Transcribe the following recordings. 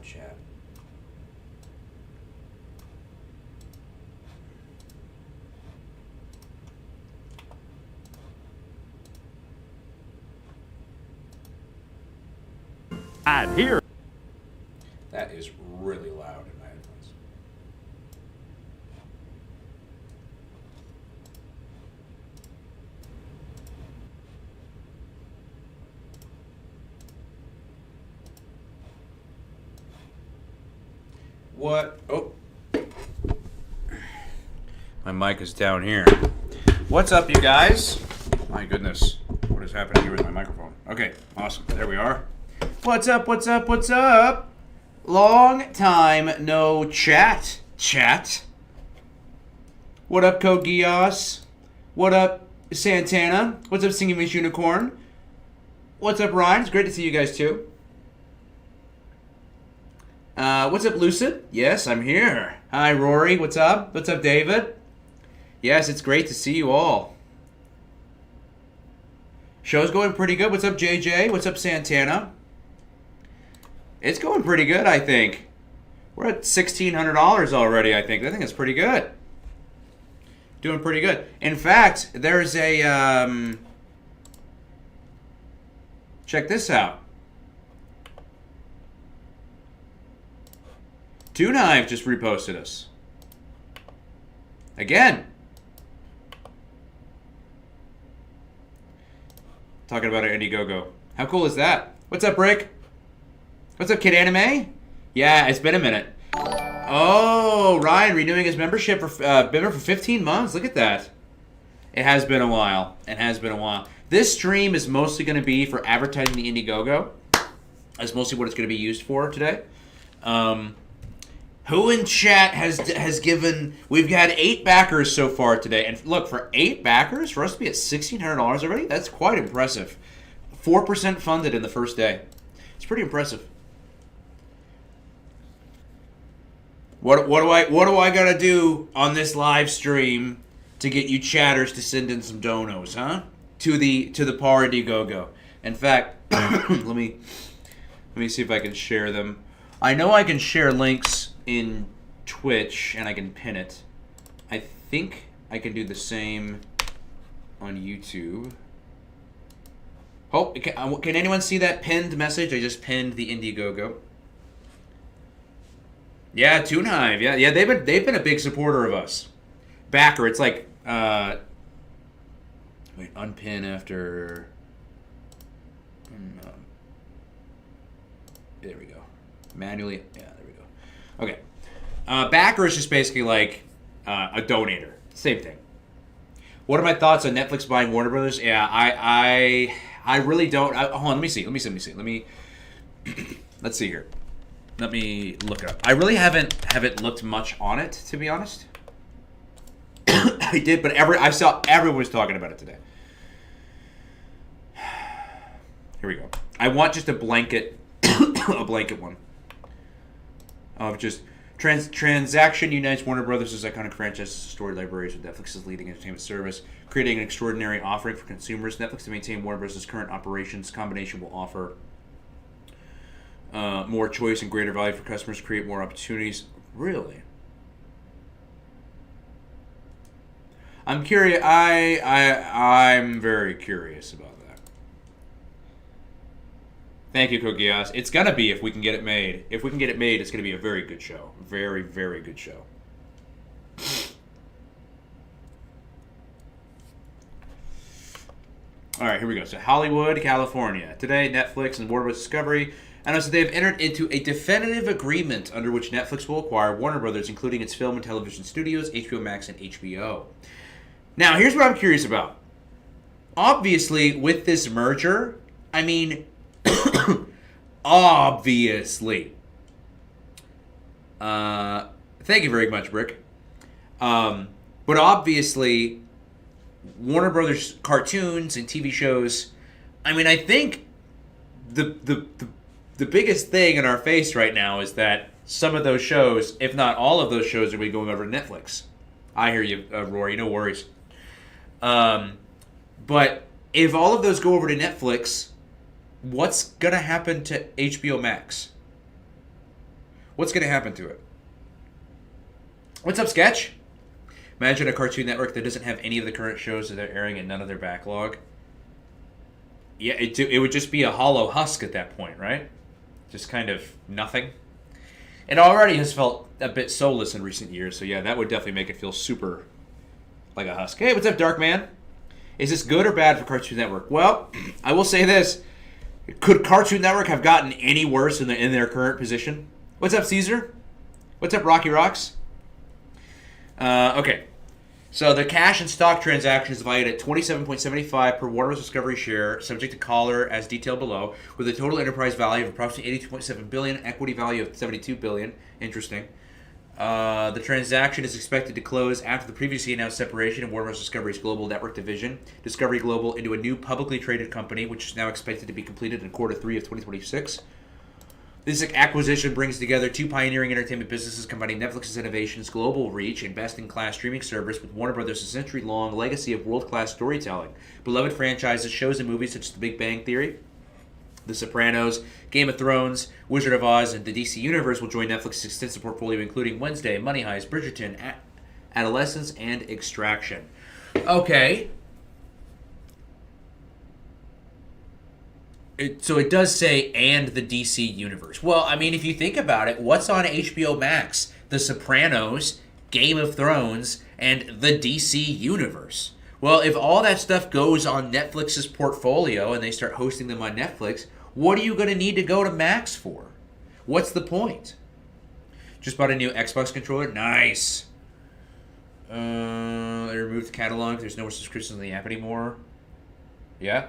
chat. Here. That is really loud in my headphones. What? Oh. My mic is down here. What's up, you guys? My goodness. What is happening here with my microphone? Okay, awesome. There we are. What's up, what's up, what's up? Long time no chat. Chat. What up, Kogios? What up, Santana? What's up, Singing Miss Unicorn? What's up, Ryan? It's great to see you guys, too. What's up, Lucid? Yes, I'm here. Hi, Rory. What's up? What's up, David? Yes, it's great to see you all. Show's going pretty good. What's up, JJ? What's up, Santana? It's going pretty good, I think. We're at $1,600 already, I think. I think it's pretty good. Doing pretty good. In fact, there's a... check this out. Two Knife just reposted us. Again. Talking about our Indiegogo. How cool is that? What's up, Rick? What's up, Kid Anime? Yeah, it's been a minute. Oh, Ryan renewing his membership for member for 15 months. Look at that. It has been a while. It has been a while. This stream is mostly going to be for advertising the Indiegogo. That's mostly what it's going to be used for today. Who in chat has given... We've had 8 backers so far today. And look, for 8 backers, for us to be at $1,600 already, that's quite impressive. 4% funded in the first day. It's pretty impressive. What do I gotta do on this live stream to get you chatters to send in some donos, huh? To the Par Indiegogo. In fact, let me see if I can share them. I know I can share links in Twitch and I can pin it. I think I can do the same on YouTube. Oh, can anyone see that pinned message? I just pinned the Indiegogo. Yeah, Toon Hive. Yeah, they've been a big supporter of us. Backer, it's like wait, unpin after. There we go. Manually, yeah, there we go. Okay, backer is just basically like a donator. Same thing. What are my thoughts on Netflix buying Warner Brothers? Yeah, I really don't. Hold on, let me see. Let's see here. Let me look it up. I really haven't looked much on it, to be honest. I did, but I saw everyone was talking about it today. Here we go. I want just a blanket one of just transaction unites Warner Brothers' iconic franchises story libraries with Netflix's leading entertainment service, creating an extraordinary offering for consumers. Netflix to maintain Warner Brothers' current operations combination will offer more choice and greater value for customers, create more opportunities. Really? I'm curious. I'm very curious about that. Thank you, Kogias. It's gonna be if we can get it made. If we can get it made, it's gonna be a very good show. Very, very good show. All right, here we go. So Hollywood, California. Today, Netflix and Warner Bros. Discovery announced that they have entered into a definitive agreement under which Netflix will acquire Warner Brothers, including its film and television studios, HBO Max, and HBO. Now, here's what I'm curious about. Obviously, with this merger, I mean, obviously. Thank you very much, Brick. But obviously, Warner Brothers cartoons and TV shows, I mean, I think the biggest thing in our face right now is that some of those shows, if not all of those shows, are going to be going over to Netflix. I hear you, Rory. No worries. But if all of those go over to Netflix, what's going to happen to HBO Max? What's going to happen to it? What's up, Sketch? Imagine a Cartoon Network that doesn't have any of the current shows that they're airing and none of their backlog. Yeah, it would just be a hollow husk at that point, right? Just kind of nothing. It already has felt a bit soulless in recent years, so yeah, that would definitely make it feel super like a husk. Hey, what's up, Dark Man? Is this good or bad for Cartoon Network? Well, I will say this. Could Cartoon Network have gotten any worse in their current position? What's up, Caesar? What's up, Rocky Rocks? Okay. So the cash and stock transaction is valued at $27.75 per Warner Bros. Discovery share, subject to collar as detailed below, with a total enterprise value of approximately $82.7 billion, equity value of $72 billion. Interesting. The transaction is expected to close after the previously announced separation of Warner Bros. Discovery's global network division, Discovery Global, into a new publicly traded company, which is now expected to be completed in Q3 of 2026. This acquisition brings together two pioneering entertainment businesses combining Netflix's innovations, global reach, and best-in-class streaming service with Warner Bros.' century-long legacy of world-class storytelling. Beloved franchises, shows, and movies such as The Big Bang Theory, The Sopranos, Game of Thrones, Wizard of Oz, and the DC Universe will join Netflix's extensive portfolio, including Wednesday, Money Heist, Bridgerton, Adolescence, and Extraction. Okay. So it does say, and the DC Universe. Well, I mean, if you think about it, what's on HBO Max? The Sopranos, Game of Thrones, and the DC Universe. Well, if all that stuff goes on Netflix's portfolio and they start hosting them on Netflix, what are you going to need to go to Max for? What's the point? Just bought a new Xbox controller. Nice. They removed the catalog. There's no more subscriptions on the app anymore. Yeah.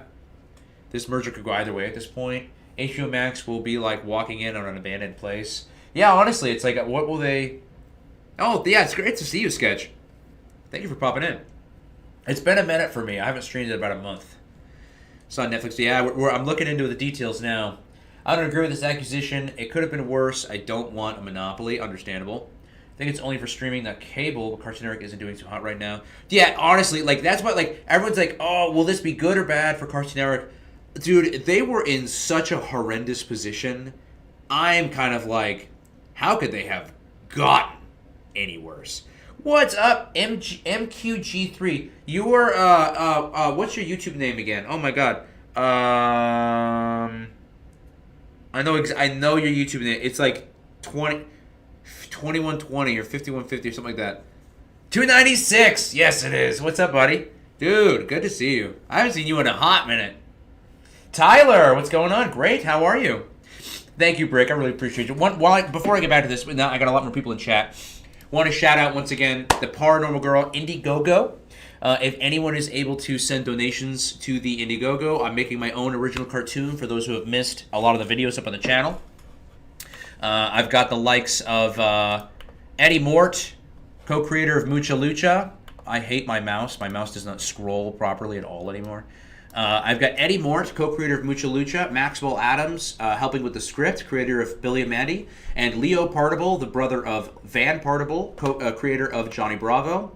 This merger could go either way at this point. HBO Max will be like walking in on an abandoned place. Yeah, honestly, it's like, what will they... Oh, yeah, it's great to see you, Sketch. Thank you for popping in. It's been a minute for me. I haven't streamed in about a month. It's on Netflix. Yeah, I'm looking into the details now. I don't agree with this acquisition. It could have been worse. I don't want a monopoly. Understandable. I think it's only for streaming, not cable, but Cartoon Network isn't doing too hot right now. Yeah, honestly, like, that's what, like, everyone's like, oh, will this be good or bad for Cartoon Network? Dude, they were in such a horrendous position. I'm kind of like, how could they have gotten any worse? What's up, MQG3? You are, what's your YouTube name again? Oh my god. I know your YouTube name. It's like 2120 or 5150 or something like that. 296. Yes, it is. What's up, buddy? Dude, good to see you. I haven't seen you in a hot minute. Tyler, what's going on? Great. How are you? Thank you, Brick. I really appreciate you. Before I get back to this, now I got a lot more people in chat. Want to shout out once again the Paranormal Girl Indiegogo. If anyone is able to send donations to the Indiegogo, I'm making my own original cartoon for those who have missed a lot of the videos up on the channel. I've got the likes of Eddie Mort, co-creator of Mucha Lucha. I hate my mouse. My mouse does not scroll properly at all anymore. I've got Eddie Mort, co-creator of Mucha Lucha, Maxwell Adams, helping with the script, creator of Billy and Mandy, and Leo Partible, the brother of Van Partible, creator of Johnny Bravo.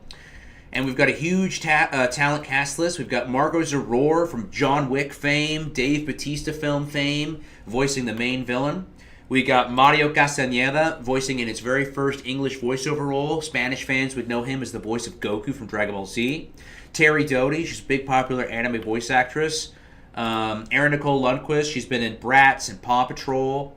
And we've got a huge talent cast list. We've got Margot Zaror from John Wick fame, Dave Bautista film fame, voicing the main villain. We got Mario Castañeda voicing in its very first English voiceover role. Spanish fans would know him as the voice of Goku from Dragon Ball Z. Terry Doty, she's a big popular anime voice actress. Erin Nicole Lundquist, she's been in Bratz and Paw Patrol.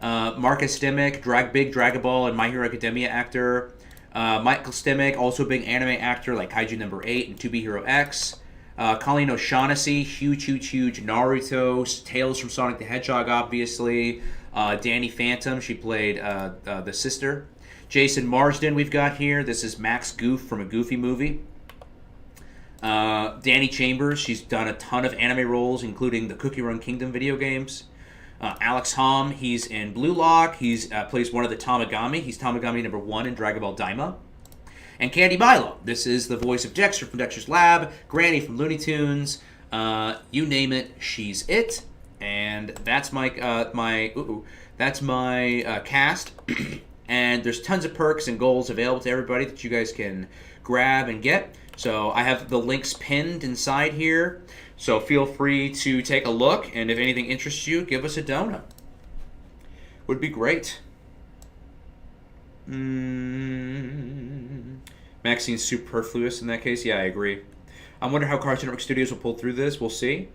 Marcus Stimac, big Dragon Ball and My Hero Academia actor. Michael Stimac, also a big anime actor like Kaiju Number 8 and To Be Hero X. Colleen O'Shaughnessy, huge Naruto. Tales from Sonic the Hedgehog, obviously. Danny Phantom, she played the sister. Jason Marsden we've got here. This is Max Goof from a Goofy movie. Danny Chambers, she's done a ton of anime roles, including the Cookie Run Kingdom video games. Alex Hom, he's in Blue Lock. He's plays one of the Tamagami. He's Tamagami number 1 in Dragon Ball Daima. And Candy Milo, this is the voice of Dexter from Dexter's Lab, Granny from Looney Tunes. You name it, she's it. And that's my cast. And there's tons of perks and goals available to everybody that you guys can grab and get. So I have the links pinned inside here. So feel free to take a look, and if anything interests you, give us a donut. Would be great. Maxine's superfluous in that case. Yeah, I agree. I wonder how Cartoon Network Studios will pull through this. We'll see.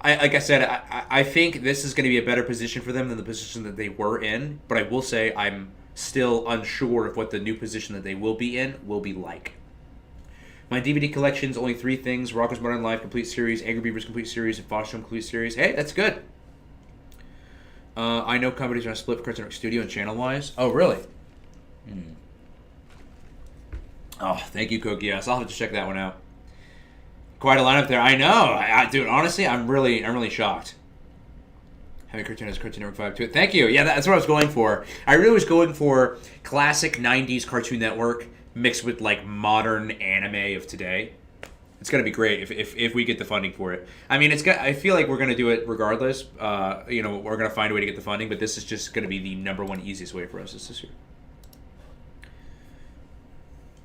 Like I said, I think this is going to be a better position for them than the position that they were in. But I will say I'm still unsure of what the new position that they will be in will be like. My DVD collection's only 3 things: Rocko's Modern Life Complete Series, Angry Beavers Complete Series, and Foster Home Complete Series. Hey, that's good. I know companies are going to split for Cartoon Network Studio and channel-wise. Oh, really? Oh, thank you, Cookie. Yes, I'll have to check that one out. Quite a lineup there. I know. Dude, honestly, I'm really shocked. Having Cartoon has Cartoon Network 5 to it. Thank you. Yeah, that's what I was going for. I really was going for classic 90s Cartoon Network mixed with, like, modern anime of today. It's going to be great if we get the funding for it. I mean, I feel like we're going to do it regardless. We're going to find a way to get the funding, but this is just going to be the number one easiest way for us this year.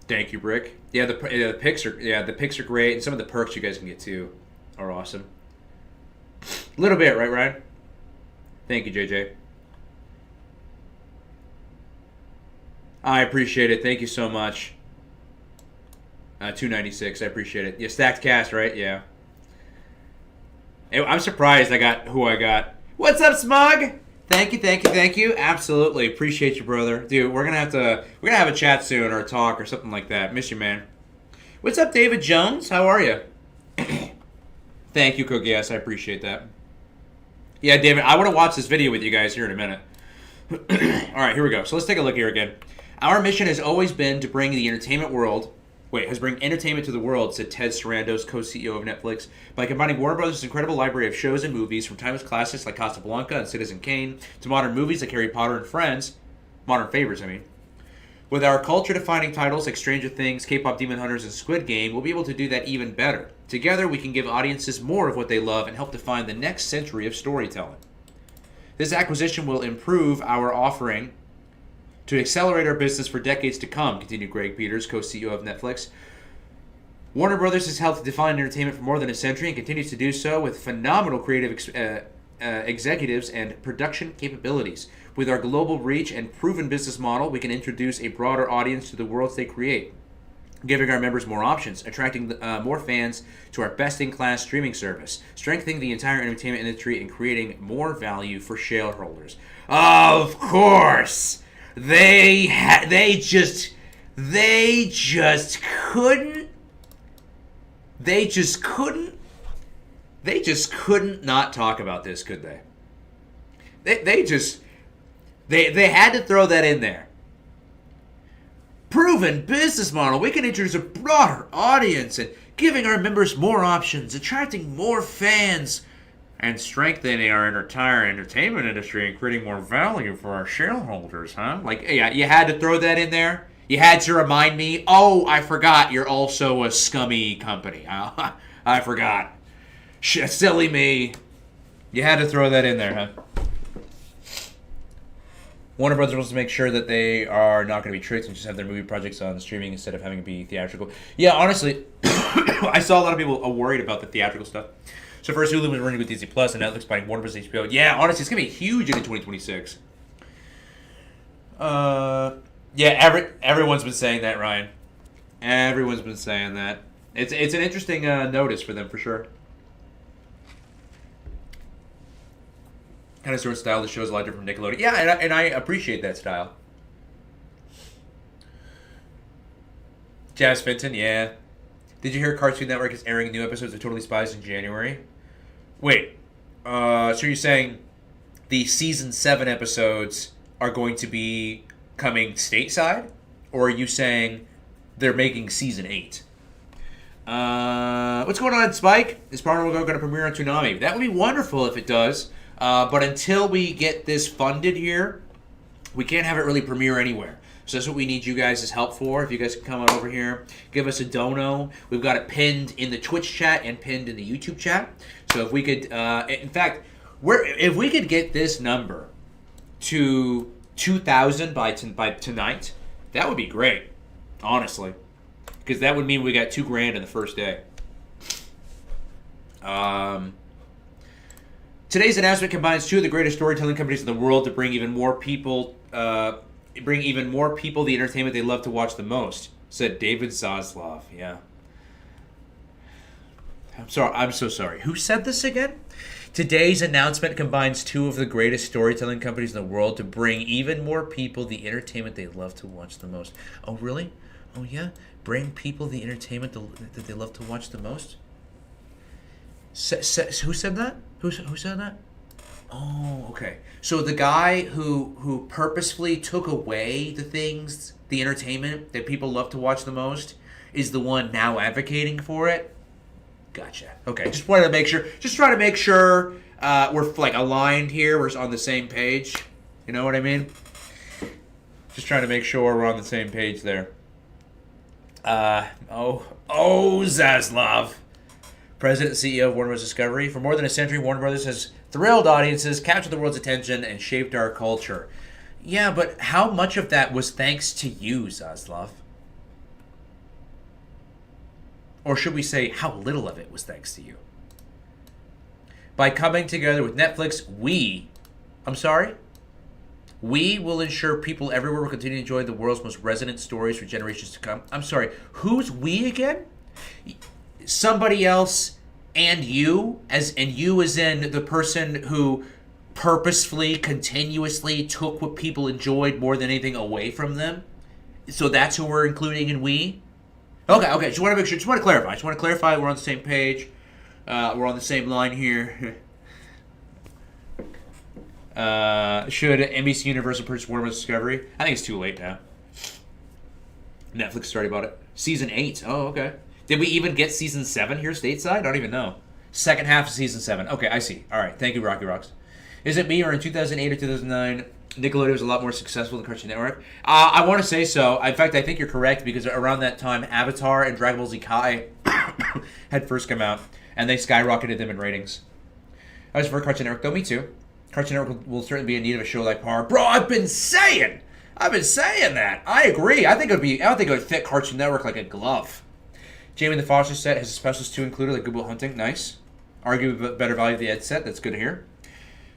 Thank you, Brick. Yeah, the picks are great, and some of the perks you guys can get too are awesome. A little bit, right, Ryan? Thank you, JJ. I appreciate it. Thank you so much. 296. I appreciate it. Yeah, stacked cast, right? Yeah. I'm surprised I got who I got. What's up, Smug? Thank you. Absolutely appreciate you, brother. Dude, we're gonna have a chat soon or a talk or something like that. Miss you, man. What's up, David Jones? How are you? Thank you, Cook. Yes, I appreciate that. Yeah, David, I want to watch this video with you guys here in a minute. All right, here we go. So let's take a look here again. Our mission has always been to bring the entertainment world. Bring entertainment to the world, said Ted Sarandos, co-CEO of Netflix, by combining Warner Bros.' incredible library of shows and movies, from timeless classics like Casablanca and Citizen Kane, to modern movies like Harry Potter and Friends, modern favorites, I mean. With our culture-defining titles like Stranger Things, K-pop Demon Hunters, and Squid Game, we'll be able to do that even better. Together, we can give audiences more of what they love and help define the next century of storytelling. This acquisition will improve our offering to accelerate our business for decades to come, continued Greg Peters, co-CEO of Netflix. Warner Brothers has helped define entertainment for more than a century and continues to do so with phenomenal creative executives and production capabilities. With our global reach and proven business model, we can introduce a broader audience to the worlds they create, giving our members more options, attracting more fans to our best-in-class streaming service, strengthening the entire entertainment industry, and creating more value for shareholders. Of course! They just couldn't not talk about this, could they? They had to throw that in there. Proven business model. We can introduce a broader audience and giving our members more options, attracting more fans, and strengthening our entire entertainment industry and creating more value for our shareholders, huh? Like, yeah, you had to throw that in there. You had to remind me, oh, I forgot you're also a scummy company. I forgot. Silly me. You had to throw that in there, huh? Warner Brothers wants to make sure that they are not going to be tricked and just have their movie projects on streaming instead of having it be theatrical. Yeah, honestly, I saw a lot of people worried about the theatrical stuff. So first, Hulu was running with Disney Plus, and Netflix buying Warner Bros. HBO. Yeah, honestly, it's gonna be huge in 2026. Yeah, everyone's been saying that, Ryan. Everyone's been saying that. It's an interesting notice for them for sure. Kind of sort of style the show is a lot different from Nickelodeon. Yeah, and I appreciate that style. Jazz Fenton, yeah. Did you hear Cartoon Network is airing new episodes of Totally Spies in January? Wait, so you're saying the season 7 episodes are going to be coming stateside? Or are you saying they're making season 8? What's going on, Spike? Is Partner going to premiere on Toonami? That would be wonderful if it does. But until we get this funded here, we can't have it really premiere anywhere. So that's what we need you guys' help for. If you guys can come on over here, give us a dono. We've got it pinned in the Twitch chat and pinned in the YouTube chat. So if we could, in fact, if we could get this number to 2,000 by tonight, that would be great, honestly. Because that would mean we got $2,000 in the first day. Today's announcement combines two of the greatest storytelling companies in the world to bring even more people bring even more people the entertainment they love to watch the most, said David Zaslav. Yeah. I'm so sorry. Who said this again? Today's announcement combines two of the greatest storytelling companies in the world to bring even more people the entertainment they love to watch the most. Oh, really? Oh, yeah? Bring people the entertainment that they love to watch the most? Who said that? Who said that? Oh, okay. So the guy who purposefully took away the entertainment that people love to watch the most, is the one now advocating for it? Gotcha. Okay, just wanted to make sure. Just trying to make sure we're like aligned here. We're on the same page. You know what I mean? Just trying to make sure we're on the same page there. Zaslav, President and CEO of Warner Bros. Discovery. For more than a century, Warner Bros. Has thrilled audiences, captured the world's attention, and shaped our culture. Yeah, but how much of that was thanks to you, Zaslav? Or should we say, how little of it was thanks to you? By coming together with Netflix, we will ensure people everywhere will continue to enjoy the world's most resonant stories for generations to come. I'm sorry, who's we again? Somebody else and you, as in the person who purposefully, continuously took what people enjoyed more than anything away from them? So that's who we're including in we? Okay. Just want to make sure. Just want to clarify. We're on the same page. We're on the same line here. Should NBC Universal purchase Warner Bros. Discovery? I think it's too late now. Netflix already bought it. Season 8. Oh, okay. Did we even get Season 7 here stateside? I don't even know. Second half of Season 7. Okay, I see. All right. Thank you, Rocky Rocks. Is it me, or in 2008 or 2009... Nickelodeon was a lot more successful than Cartoon Network? I want to say so. In fact, I think you're correct, because around that time, Avatar and Dragon Ball Z Kai had first come out, and they skyrocketed them in ratings. I was for Cartoon Network, though. Me too. Cartoon Network will certainly be in need of a show like Power. Bro, I've been saying that. I agree. I think it would fit Cartoon Network like a glove. Jamie the Foster set has specials too included, like Good Will Hunting. Nice. Arguably better value of the Ed set. That's good to hear.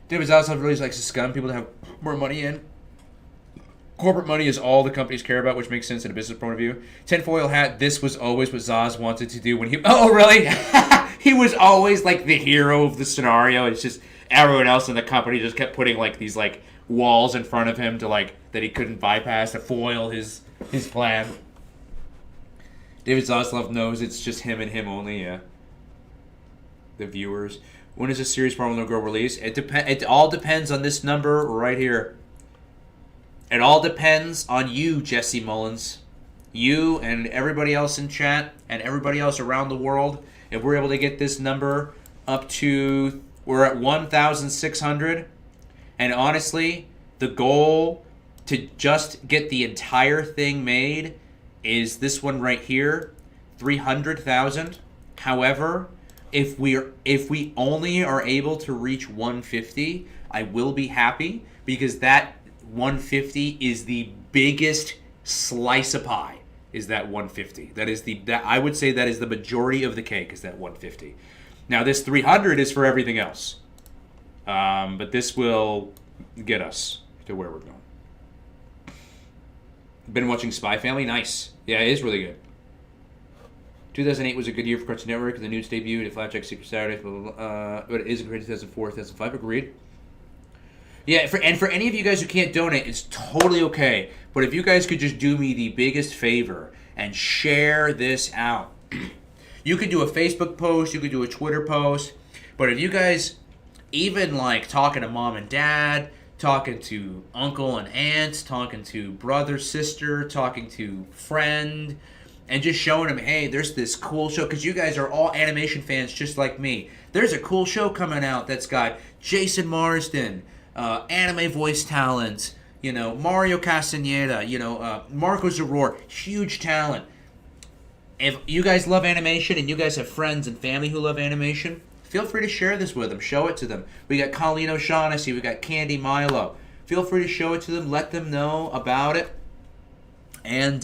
David Zaslav really likes to scum people to have more money in. Corporate money is all the companies care about, which makes sense in a business point of view. Tinfoil hat, this was always what Zaz wanted to do when he... Oh, really? He was always, like, the hero of the scenario. It's just everyone else in the company just kept putting, like, these, like, walls in front of him to, like, that he couldn't bypass to foil his plan. David Zaslav knows it's just him and him only, yeah. The viewers... When is this series Marvel No Girl release? It all depends on this number right here. It all depends on you, Jesse Mullins. You and everybody else in chat and everybody else around the world. If we're able to get this number up to... We're at 1,600. And honestly, the goal to just get the entire thing made is this one right here. 300,000. However... If we only are able to reach 150, I will be happy, because that 150 is the biggest slice of pie. Is that 150? I would say that is the majority of the cake. Is that 150? Now this 300 is for everything else, but this will get us to where we're going. Been watching Spy Family. Nice. Yeah, it is really good. 2008 was a good year for Cartoon Network. The Nudes debuted at Flapjack Secret Saturday, but it is great 2004, 2005. Agreed. Yeah, for any of you guys who can't donate, it's totally okay. But if you guys could just do me the biggest favor and share this out. You could do a Facebook post, you could do a Twitter post, but if you guys even like talking to mom and dad, talking to uncle and aunt, talking to brother, sister, talking to friend, and just showing them, hey, there's this cool show, because you guys are all animation fans just like me. There's a cool show coming out that's got Jason Marsden, anime voice talent, Mario Castaneda, Marco Zaror, huge talent. If you guys love animation and you guys have friends and family who love animation, feel free to share this with them. Show it to them. We got Colleen O'Shaughnessy. We got Candy Milo. Feel free to show it to them. Let them know about it. And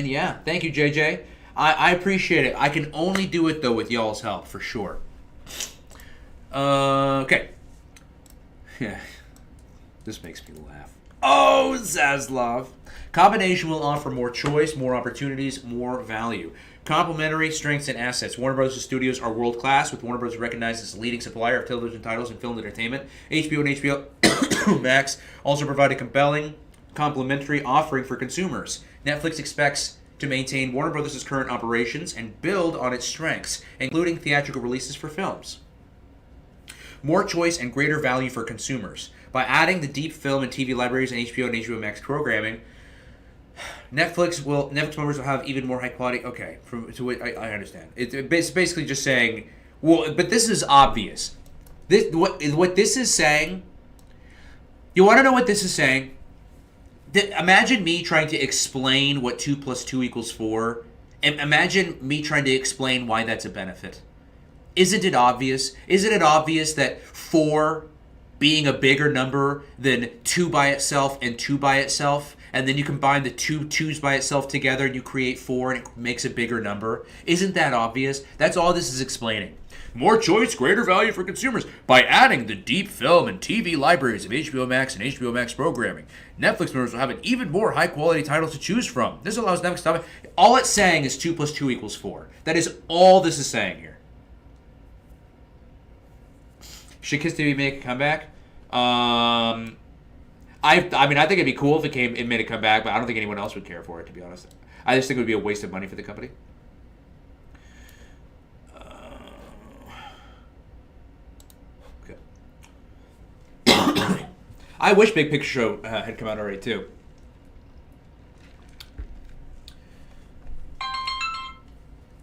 yeah, thank you, JJ. I appreciate it. I can only do it, though, with y'all's help, for sure. Okay. Yeah. This makes me laugh. Oh, Zaslav. Combination will offer more choice, more opportunities, more value. Complementary strengths and assets. Warner Bros. Studios are world class, with Warner Bros. Recognized as a leading supplier of television titles and film entertainment. HBO and HBO Max also provide a compelling complementary offering for consumers. Netflix expects to maintain Warner Bros.' current operations and build on its strengths, including theatrical releases for films. More choice and greater value for consumers. By adding the deep film and TV libraries and HBO Max programming, Netflix members will have even more high quality. Okay, I understand. It's basically just saying, well, but this is obvious. What this is saying. You want to know what this is saying? Imagine me trying to explain what 2 + 2 = 4, and imagine me trying to explain why that's a benefit. Isn't it obvious? Isn't it obvious that 4 being a bigger number than 2 by itself and 2 by itself, and then you combine the two 2's by itself together and you create 4 and it makes a bigger number? Isn't that obvious? That's all this is explaining. More choice, greater value for consumers by adding the deep film and TV libraries of HBO Max and HBO Max programming. Netflix members will have an even more high-quality titles to choose from. This allows Netflix to... All it's saying is 2 + 2 = 4. That is all this is saying here. Should Kiss TV make a comeback? I mean, I think it'd be cool if it made a comeback, but I don't think anyone else would care for it, to be honest. I just think it would be a waste of money for the company. I wish Big Picture Show had come out already, too.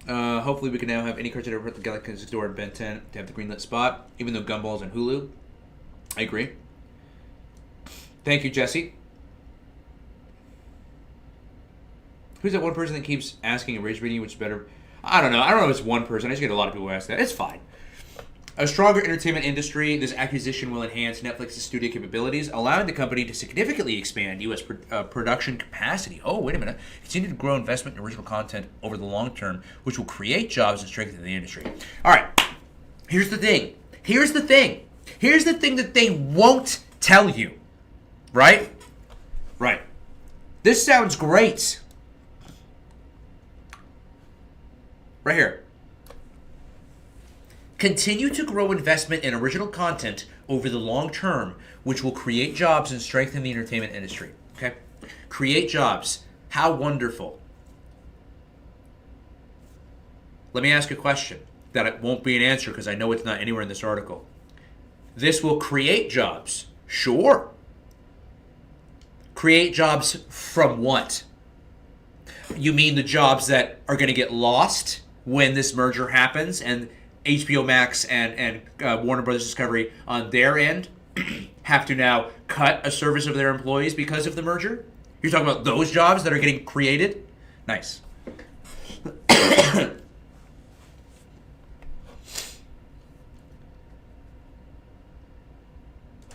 Hopefully we can now have any cartoon over at the Galaxy Next Door and Ben 10 to have the greenlit spot, even though Gumball's on Hulu. I agree. Thank you, Jesse. Who's that one person that keeps asking and rage reading which is better? I don't know. I don't know if it's one person. I just get a lot of people who ask that. It's fine. A stronger entertainment industry, this acquisition will enhance Netflix's studio capabilities, allowing the company to significantly expand U.S. Production capacity. Oh, wait a minute. Continue to grow investment in original content over the long term, which will create jobs and strengthen the industry. All right. Here's the thing. Here's the thing that they won't tell you. Right? Right. This sounds great. Right here. Continue to grow investment in original content over the long term, which will create jobs and strengthen the entertainment industry. Okay? Create jobs. How wonderful. Let me ask a question that it won't be an answer because I know it's not anywhere in this article. This will create jobs. Sure. Create jobs from what? You mean the jobs that are going to get lost when this merger happens and HBO Max and Warner Bros. Discovery on their end have to now cut a service of their employees because of the merger? You're talking about those jobs that are getting created? Nice.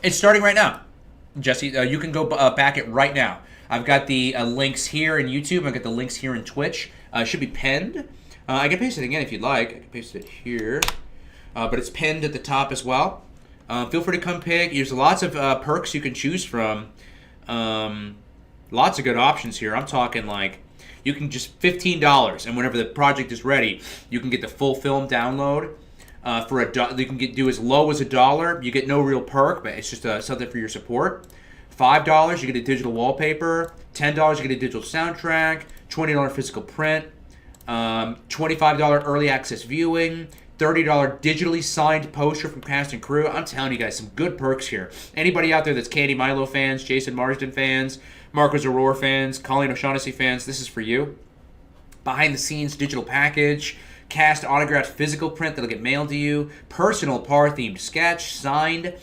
It's starting right now. Jesse, you can go back it right now. I've got the links here in YouTube. I've got the links here in Twitch. It should be pinned. I can paste it again if you'd like. I can paste it here. But it's pinned at the top as well. Feel free to come pick. There's lots of perks you can choose from. Lots of good options here. I'm talking like you can just $15, and whenever the project is ready, you can get the full film download. For you can do as low as $1. You get no real perk, but it's just something for your support. $5, you get a digital wallpaper. $10, you get a digital soundtrack. $20 physical print. $25 early access viewing. $30 digitally signed poster from cast and crew. I'm telling you guys, some good perks here. Anybody out there that's Candy Milo fans, Jason Marsden fans, Marcos Aurora fans, Colleen O'Shaughnessy fans, this is for you. Behind the scenes digital package. Cast autographed physical print that'll get mailed to you. Personal par-themed sketch signed.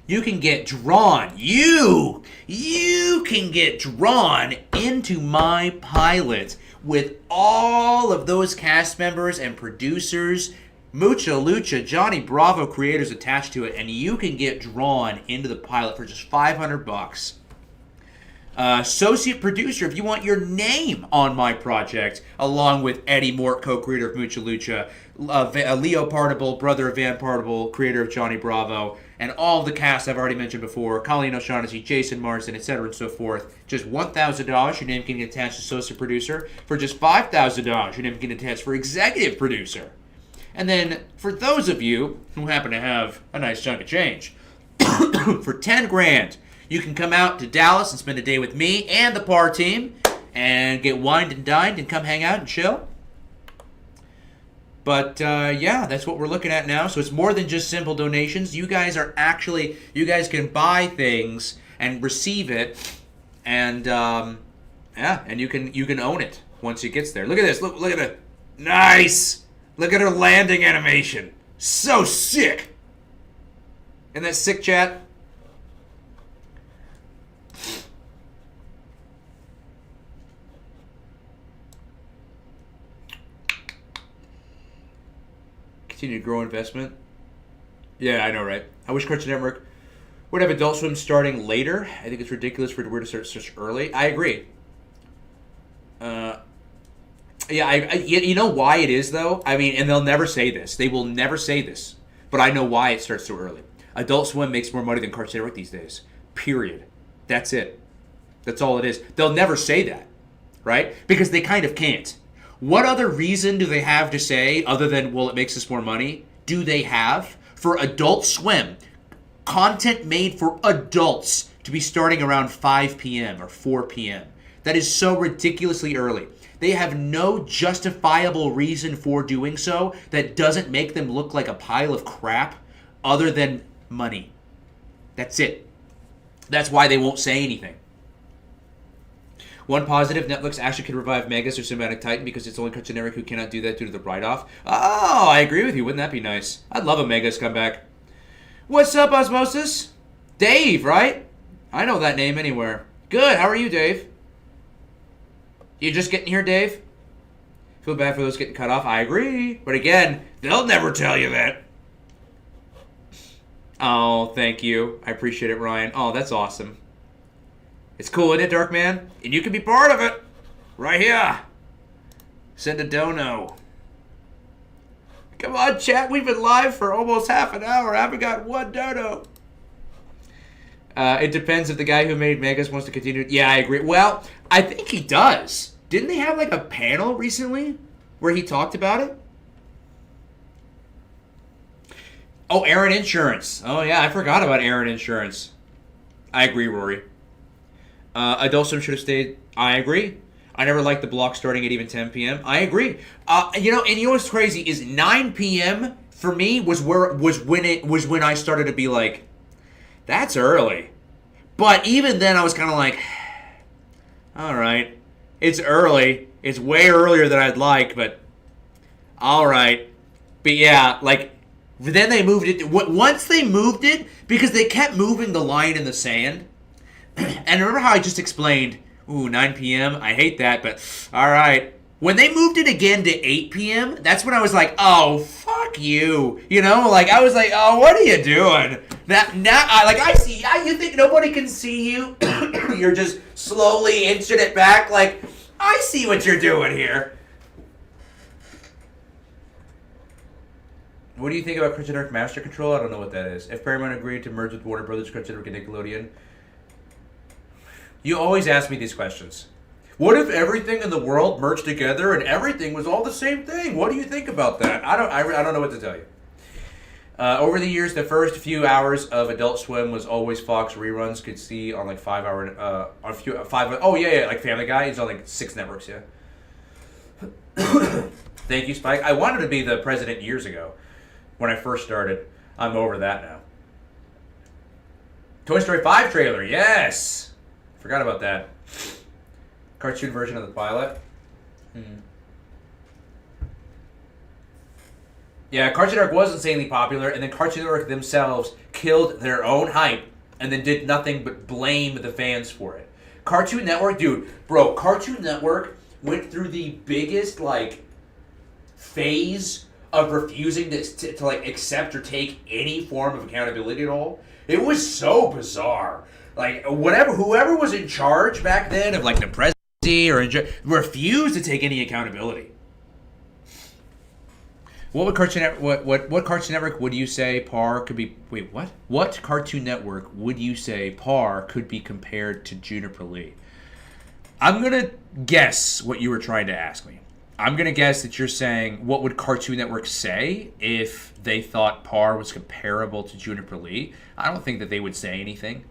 You can get drawn. You can get drawn into my pilot with all of those cast members and producers, Mucha Lucha, Johnny Bravo creators attached to it, and you can get drawn into the pilot for just $500. Associate producer, if you want your name on my project, along with Eddie Mort, co-creator of Mucha Lucha, Leo Partible, brother of Van Partible, creator of Johnny Bravo, And all of the cast I've already mentioned before, Colleen O'Shaughnessy, Jason Marsden, etc. and so forth. Just $1,000, your name can get attached to associate producer. For just $5,000, your name can get attached for executive producer. And then for those of you who happen to have a nice chunk of change, for 10 grand, you can come out to Dallas and spend a day with me and the PAR team and get wined and dined and come hang out and chill. But yeah, that's what we're looking at now. So it's more than just simple donations. You guys can buy things and receive it, and yeah, and you can own it once it gets there. Look at this. Look at it. Nice. Look at her landing animation. So sick. Isn't that sick, chat? Continue to grow investment. Yeah, I know, right? I wish Cartoon Network would have Adult Swim starting later. I think it's ridiculous for it to start such early. I agree. Yeah, you know why it is, though? I mean, and they'll never say this. They will never say this. But I know why it starts so early. Adult Swim makes more money than Cartoon Network these days. Period. That's it. That's all it is. They'll never say that, right? Because they kind of can't. What other reason do they have to say, other than, well, it makes us more money, do they have for Adult Swim, content made for adults, to be starting around 5 p.m. or 4 p.m.? That is so ridiculously early. They have no justifiable reason for doing so that doesn't make them look like a pile of crap other than money. That's it. That's why they won't say anything. One positive, Netflix actually could revive Megas or Cinematic Titan because it's only Cartoon Network who cannot do that due to the write-off. Oh, I agree with you. Wouldn't that be nice? I'd love a Megas comeback. What's up, Osmosis? Dave, right? I know that name anywhere. Good. How are you, Dave? You just getting here, Dave? Feel bad for those getting cut off. I agree. But again, they'll never tell you that. Oh, thank you. I appreciate it, Ryan. Oh, that's awesome. It's cool, isn't it, Darkman? And you can be part of it. Right here. Send a dono. Come on, chat. We've been live for almost half an hour. I haven't got one dono. It depends if the guy who made Megas wants to continue. Yeah, I agree. Well, I think he does. Didn't they have like a panel recently where he talked about it? Oh, Aaron Insurance. Oh, yeah, I forgot about Aaron Insurance. I agree, Rory. Adult Swim should have stayed. I agree. I never liked the block starting at even 10 p.m. I agree. And you know what's crazy is 9 p.m. for me was when I started to be like, that's early. But even then, I was kind of like, all right, it's early. It's way earlier than I'd like, but all right. But yeah, like then they moved it. Once they moved it, because they kept moving the line in the sand. And remember how I just explained, 9 p.m.? I hate that, but all right. When they moved it again to 8 p.m., that's when I was like, oh, fuck you. You know, like, I was like, oh, what are you doing? I see, you think nobody can see you? You're just slowly inching it back. Like, I see what you're doing here. What do you think about Cartoon Network Master Control? I don't know what that is. If Paramount agreed to merge with Warner Brothers, Cartoon Network, and Nickelodeon. You always ask me these questions. What if everything in the world merged together and everything was all the same thing? What do you think about that? I don't know what to tell you. Over the years, the first few hours of Adult Swim was always Fox reruns. Could see on like 5 hour, Oh yeah, like Family Guy. It's on like 6 networks. Yeah. Thank you, Spike. I wanted to be the president years ago when I first started. I'm over that now. Toy Story 5 trailer. Yes. Forgot about that. Cartoon version of the pilot. Yeah, Cartoon Network was insanely popular, and then Cartoon Network themselves killed their own hype, and then did nothing but blame the fans for it. Cartoon Network, dude, bro, Cartoon Network went through the biggest, like, phase of refusing to like, accept or take any form of accountability at all. It was so bizarre. Like, whoever was in charge back then of, like, the presidency or refused to take any accountability. What would Cartoon what Cartoon Network would you say Par could be? Wait, what? What Cartoon Network would you say Par could be compared to Juniper Lee? I'm gonna guess what you were trying to ask me. I'm gonna guess that you're saying what would Cartoon Network say if they thought Par was comparable to Juniper Lee. I don't think that they would say anything.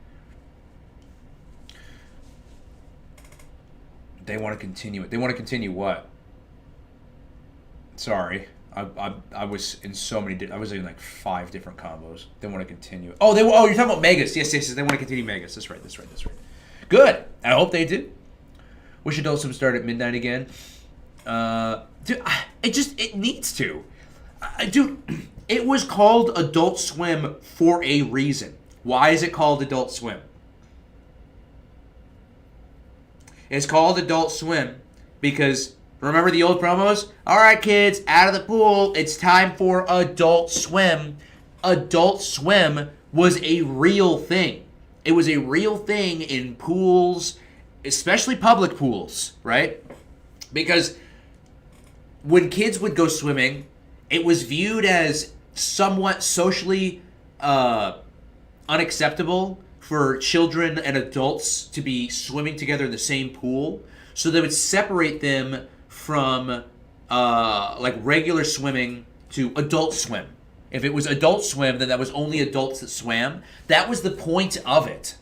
They want to continue it. They want to continue what? Sorry. I was in so many. I was in like 5 different combos. They want to continue. Oh, you're talking about Megas. Yes. They want to continue Megas. That's right. Good. I hope they do. Wish Adult Swim started at midnight again. Dude, it needs to. Dude, it was called Adult Swim for a reason. Why is it called Adult Swim? It's called Adult Swim because, remember the old promos? All right, kids, out of the pool. It's time for Adult Swim. Adult Swim was a real thing. It was a real thing in pools, especially public pools, right? Because when kids would go swimming, it was viewed as somewhat socially unacceptable for children and adults to be swimming together in the same pool. So they would separate them from like regular swimming to adult swim. If it was adult swim, then that was only adults that swam. That was the point of it.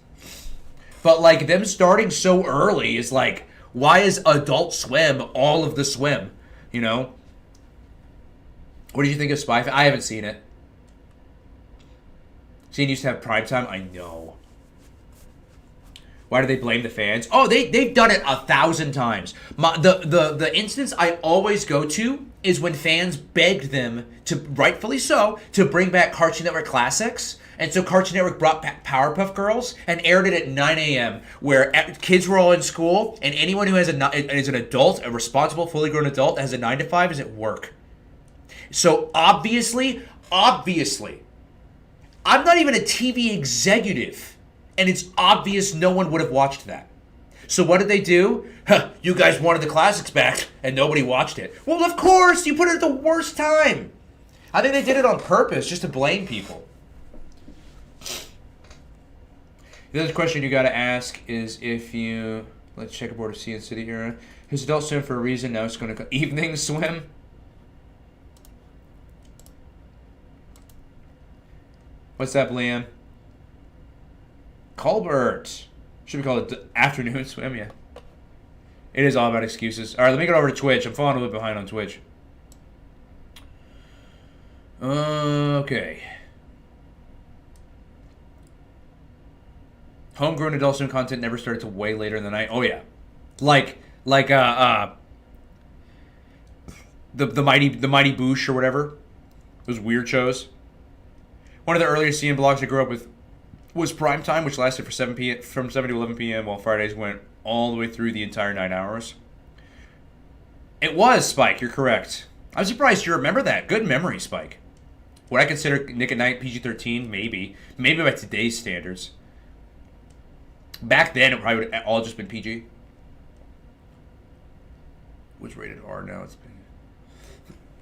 But like them starting so early is like, why is Adult Swim all of the swim? You know? What did you think of Spy Family? I haven't seen it. Seen used to have primetime? I know. Why do they blame the fans? Oh, they've done it 1,000 times. The instance I always go to is when fans begged them to, rightfully so, to bring back Cartoon Network classics. And so Cartoon Network brought back Powerpuff Girls and aired it at 9 a.m. where kids were all in school and anyone who is an adult, a responsible, fully grown adult that has a 9 to 5 is at work. So obviously, I'm not even a TV executive, and it's obvious no one would have watched that. So what did they do? You guys wanted the classics back, and nobody watched it. Well, of course, you put it at the worst time. I think they did it on purpose, just to blame people. The other question you gotta ask is if you... Let's check aboard of Sea and City era. His Adult Swim for a reason, now it's gonna go... Evening Swim? What's that, Liam? Colbert. Should be called Afternoon Swim, yeah. It is all about excuses. Alright, let me get over to Twitch. I'm falling a little behind on Twitch. Okay. Homegrown Adult Swim content never started till way later in the night. Oh yeah, like the Mighty Boosh or whatever. Those weird shows. One of the earliest CN blogs I grew up with was Primetime, which lasted for 7 p.m. from 7 to 11 p.m. while Fridays went all the way through the entire 9 hours. It was Spike. You're correct. I'm surprised you remember that. Good memory, Spike. Would I consider Nick at Night PG-13? Maybe by today's standards. Back then, it probably would have all just been PG. What's rated R now? It's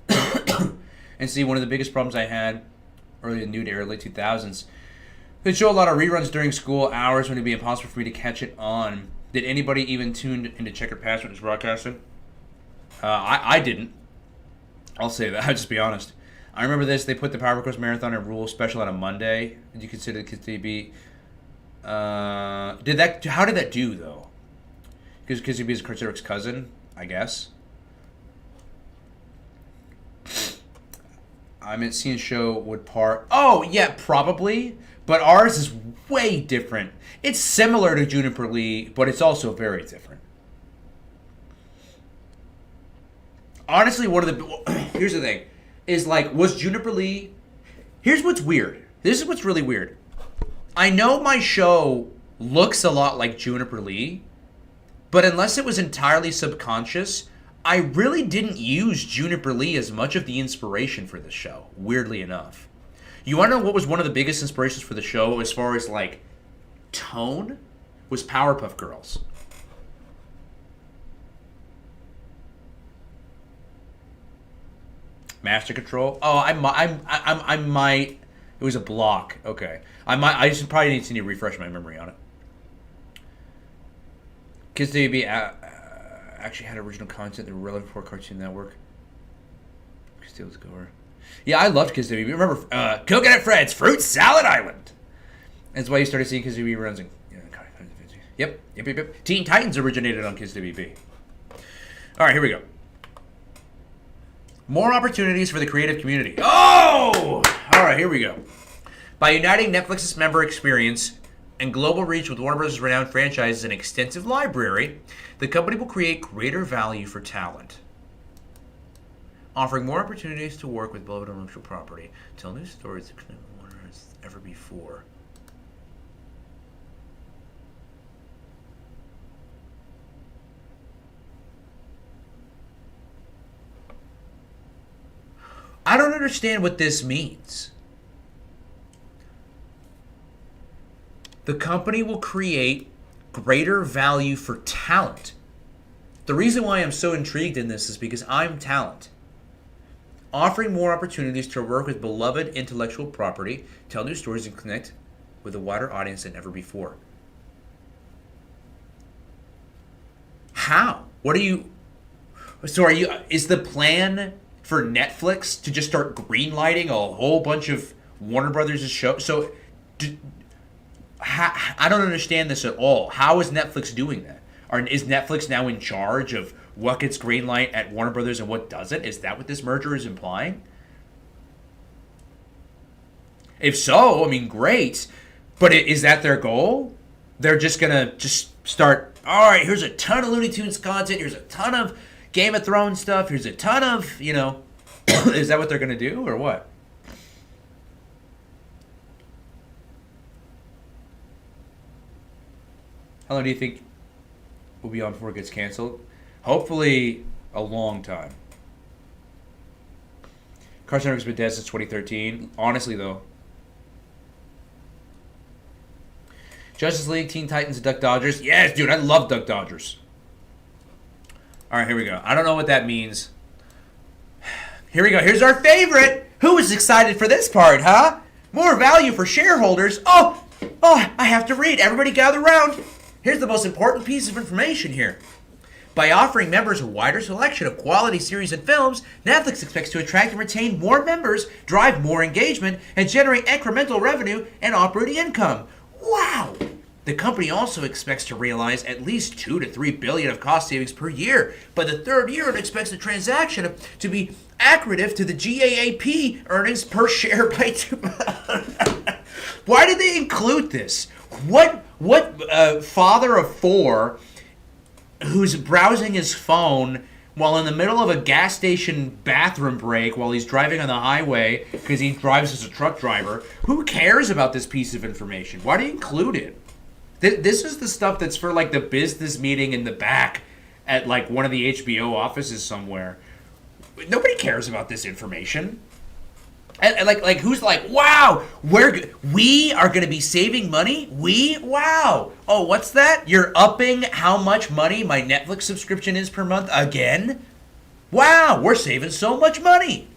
been... And see, one of the biggest problems I had early in the new era, late 2000s, they'd show a lot of reruns during school hours when it'd be impossible for me to catch it on. Did anybody even tune into Checkered Past when it was broadcasted? I didn't. I'll say that. I'll just be honest. I remember this. They put the Powerpuff Girls Marathon and Rule special on a Monday. Did you consider the kids to be... How did that do though? Because he'd be his Cartoon Network's cousin, I guess. I meant seeing show would Par. Oh yeah, probably. But ours is way different. It's similar to Juniper Lee, but it's also very different. Honestly, one of the here's the thing, is like was Juniper Lee. Here's what's weird. This is what's really weird. I know my show looks a lot like Juniper Lee, but unless it was entirely subconscious, I really didn't use Juniper Lee as much of the inspiration for this show, weirdly enough. You want to know what was one of the biggest inspirations for the show as far as, like, tone? Was Powerpuff Girls. Master Control. Oh, I might. It was a block. Okay, I might. I just probably need to refresh my memory on it. Kids WB actually had original content that were relevant for Cartoon Network. Steel's Goer. Yeah, I loved Kids WB. Remember, Cooking at Fred's Fruit Salad Island. That's why you started seeing Kids WB runs. Yep. Teen Titans originated on Kids WB. All right, here we go. More opportunities for the creative community. Oh! All right, here we go. By uniting Netflix's member experience and global reach with Warner Bros.' renowned franchises and extensive library, the company will create greater value for talent. Offering more opportunities to work with beloved intellectual property. Tell new stories that connect with Warner as ever before. I don't understand what this means. The company will create greater value for talent. The reason why I'm so intrigued in this is because I'm talent. Offering more opportunities to work with beloved intellectual property, tell new stories, and connect with a wider audience than ever before. How? What are you... So are you... Is the plan for Netflix to just start greenlighting a whole bunch of Warner Brothers' shows? So... I don't understand this at all. How is Netflix doing that? Is Netflix now in charge of what gets greenlight at Warner Brothers and what doesn't? Is that what this merger is implying? If so, I mean, great. But is that their goal? They're just going to just start, all right, here's a ton of Looney Tunes content. Here's a ton of Game of Thrones stuff. Here's a ton of, is that what they're going to do or what? How long do you think we'll be on before it gets canceled? Hopefully a long time. Cartoon Network's been dead since 2013. Honestly, though. Justice League, Teen Titans, and Duck Dodgers. Yes, dude, I love Duck Dodgers. All right, here we go. I don't know what that means. Here we go. Here's our favorite. Who is excited for this part, huh? More value for shareholders. Oh, I have to read. Everybody gather around. Here's the most important piece of information here. By offering members a wider selection of quality series and films, Netflix expects to attract and retain more members, drive more engagement, and generate incremental revenue and operating income. Wow! The company also expects to realize at least $2 to $3 billion of cost savings per year. By the third year, it expects the transaction to be accretive to the GAAP earnings per share by 2. Why did they include this? What father of four who's browsing his phone while in the middle of a gas station bathroom break while he's driving on the highway because he drives as a truck driver, who cares about this piece of information? Why do you include it? This is the stuff that's for like the business meeting in the back at like one of the HBO offices somewhere. Nobody cares about this information. And like who's like, wow, we are going to be saving money? Wow. Oh, what's that? You're upping how much money my Netflix subscription is per month again? Wow, we're saving so much money.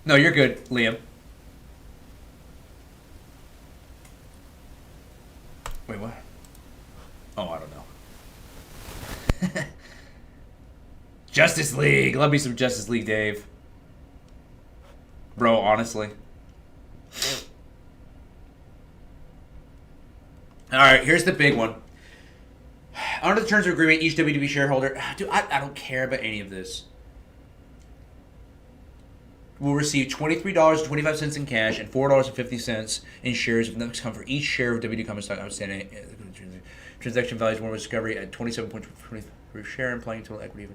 No, you're good, Liam. Wait, what? Oh, I don't know. Justice League. Love me some Justice League, Dave. Bro, honestly. Alright, here's the big one. Under the terms of agreement, each WB shareholder... Dude, I don't care about any of this. Will receive $23.25 in cash and $4.50 in shares of Netflix for each share of WB common stock outstanding. Transaction values Warner Discovery at 27.20 per share, implying total equity of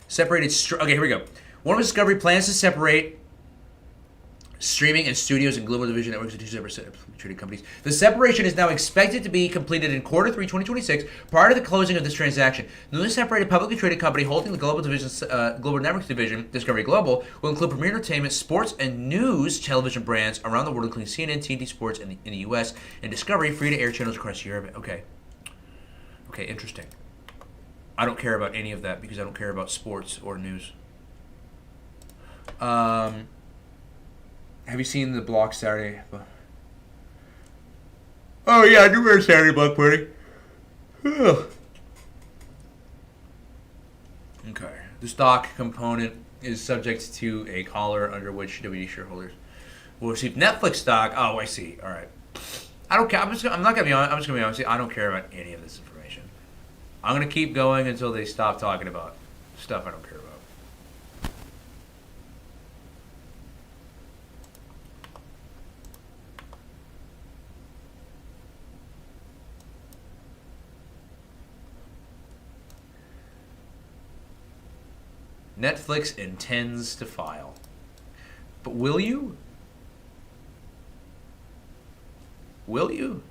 separated. Okay, here we go. Warner Discovery plans to separate streaming and studios and global division networks into two separate traded companies. The separation is now expected to be completed in Q3 2026, prior to the closing of this transaction. The newly separated publicly traded company holding the global networks division, Discovery Global, will include premier entertainment, sports, and news television brands around the world, including CNN, TNT Sports in the U.S., and Discovery free-to-air channels across Europe. Okay. Okay, interesting. I don't care about any of that because I don't care about sports or news. Have you seen the Block Saturday? Oh yeah, I do wear Saturday Block Party. Okay. The stock component is subject to a collar under which WD shareholders will receive Netflix stock. Oh, I see. All right. I don't care. I'm not gonna be honest. I'm just gonna be honest. I don't care about any of this information. I'm gonna keep going until they stop talking about stuff I don't care about. Netflix intends to file. But will you? Will you?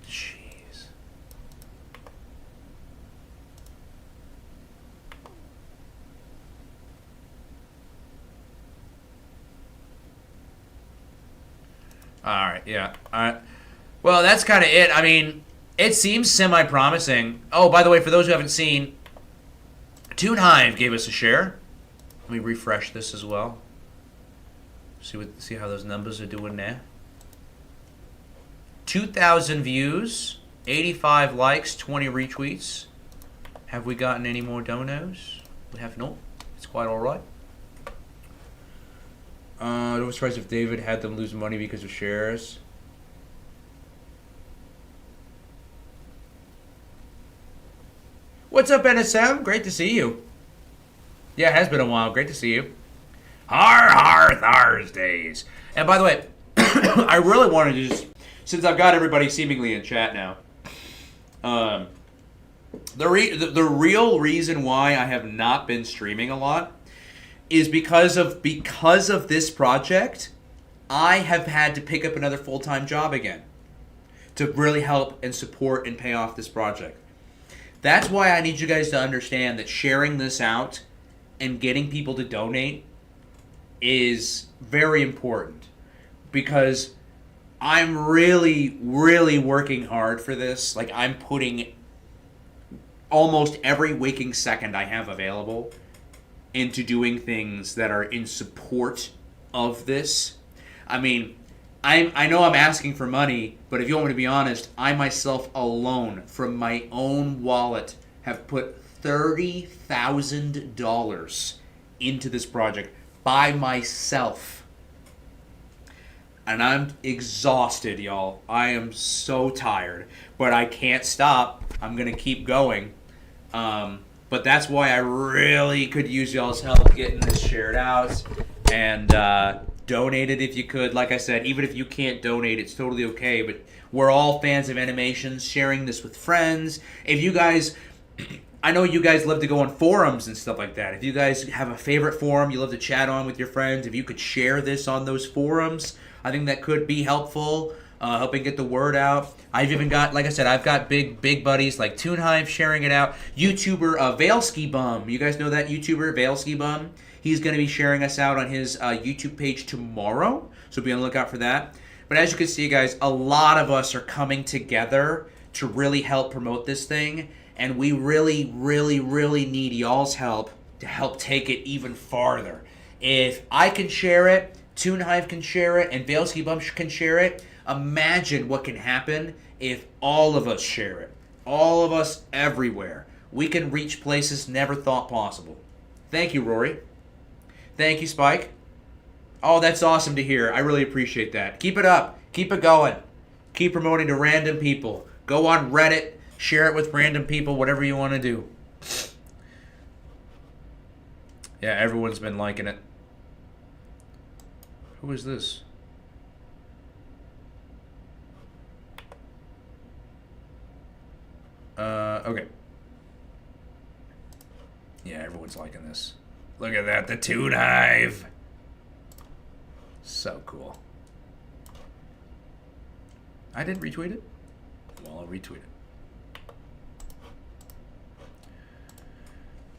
Jeez. Alright, yeah. Alright. Well, that's kind of it. I mean, it seems semi-promising. Oh, by the way, for those who haven't seen, Toon Hive gave us a share. Let me refresh this as well. See how those numbers are doing there. 2,000 views, 85 likes, 20 retweets. Have we gotten any more donos? We have not. It's quite all right. I was surprised if David had them lose money because of shares. What's up, NSM? Great to see you. Yeah, it has been a while. Great to see you. Har Thursdays. And by the way, I really wanted to just, since I've got everybody seemingly in chat now, the real reason why I have not been streaming a lot is because of this project. I have had to pick up another full-time job again to really help and support and pay off this project. That's why I need you guys to understand that sharing this out and getting people to donate is very important, because I'm really, really working hard for this. Like, I'm putting almost every waking second I have available into doing things that are in support of this. I mean, I know I'm asking for money, but if you want me to be honest, I myself alone, from my own wallet, have put $30,000 into this project by myself. And I'm exhausted, y'all. I am so tired, but I can't stop. I'm going to keep going. But that's why I really could use y'all's help getting this shared out. And donate it if you could. Like I said, even if you can't donate, it's totally okay. But we're all fans of animations, sharing this with friends. If you guys, I know you guys love to go on forums and stuff like that. If you guys have a favorite forum you love to chat on with your friends, if you could share this on those forums, I think that could be helpful, helping get the word out. I've even got, like I said, I've got big buddies like Toon Hive sharing it out. YouTuber Veilski Bum, you guys know that YouTuber Veilski Bum? He's going to be sharing us out on his YouTube page tomorrow, so be on the lookout for that. But as you can see, guys, a lot of us are coming together to really help promote this thing, and we really, really, really need y'all's help to help take it even farther. If I can share it, Toon Hive can share it, and Veilski Bum can share it, imagine what can happen if all of us share it. All of us everywhere. We can reach places never thought possible. Thank you, Rory. Thank you, Spike. Oh, that's awesome to hear. I really appreciate that. Keep it up. Keep it going. Keep promoting to random people. Go on Reddit. Share it with random people. Whatever you want to do. Yeah, everyone's been liking it. Who is this? Okay. Yeah, everyone's liking this. Look at that, the Toon Hive. So cool. I didn't retweet it? Well, I'll retweet it.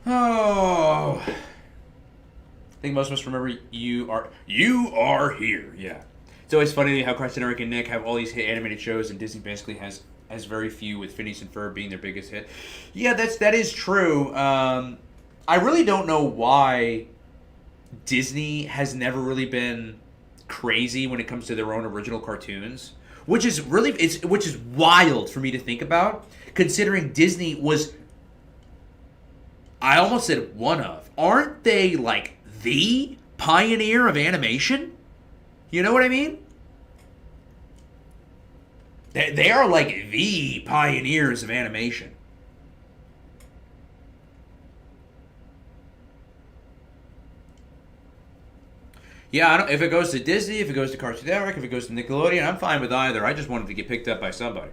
Oh. I think most of us remember you are here. Yeah. It's always funny how Cartoon Network and Nick have all these hit animated shows, and Disney basically has very few, with Phineas and Ferb being their biggest hit. Yeah, that is true. I really don't know why Disney has never really been crazy when it comes to their own original cartoons, which is wild for me to think about, considering Disney was, I almost said one of, aren't they like the pioneer of animation? You know what I mean? They are like the pioneers of animation. Yeah, if it goes to Disney, if it goes to Cartoon Network, if it goes to Nickelodeon, I'm fine with either. I just wanted to get picked up by somebody.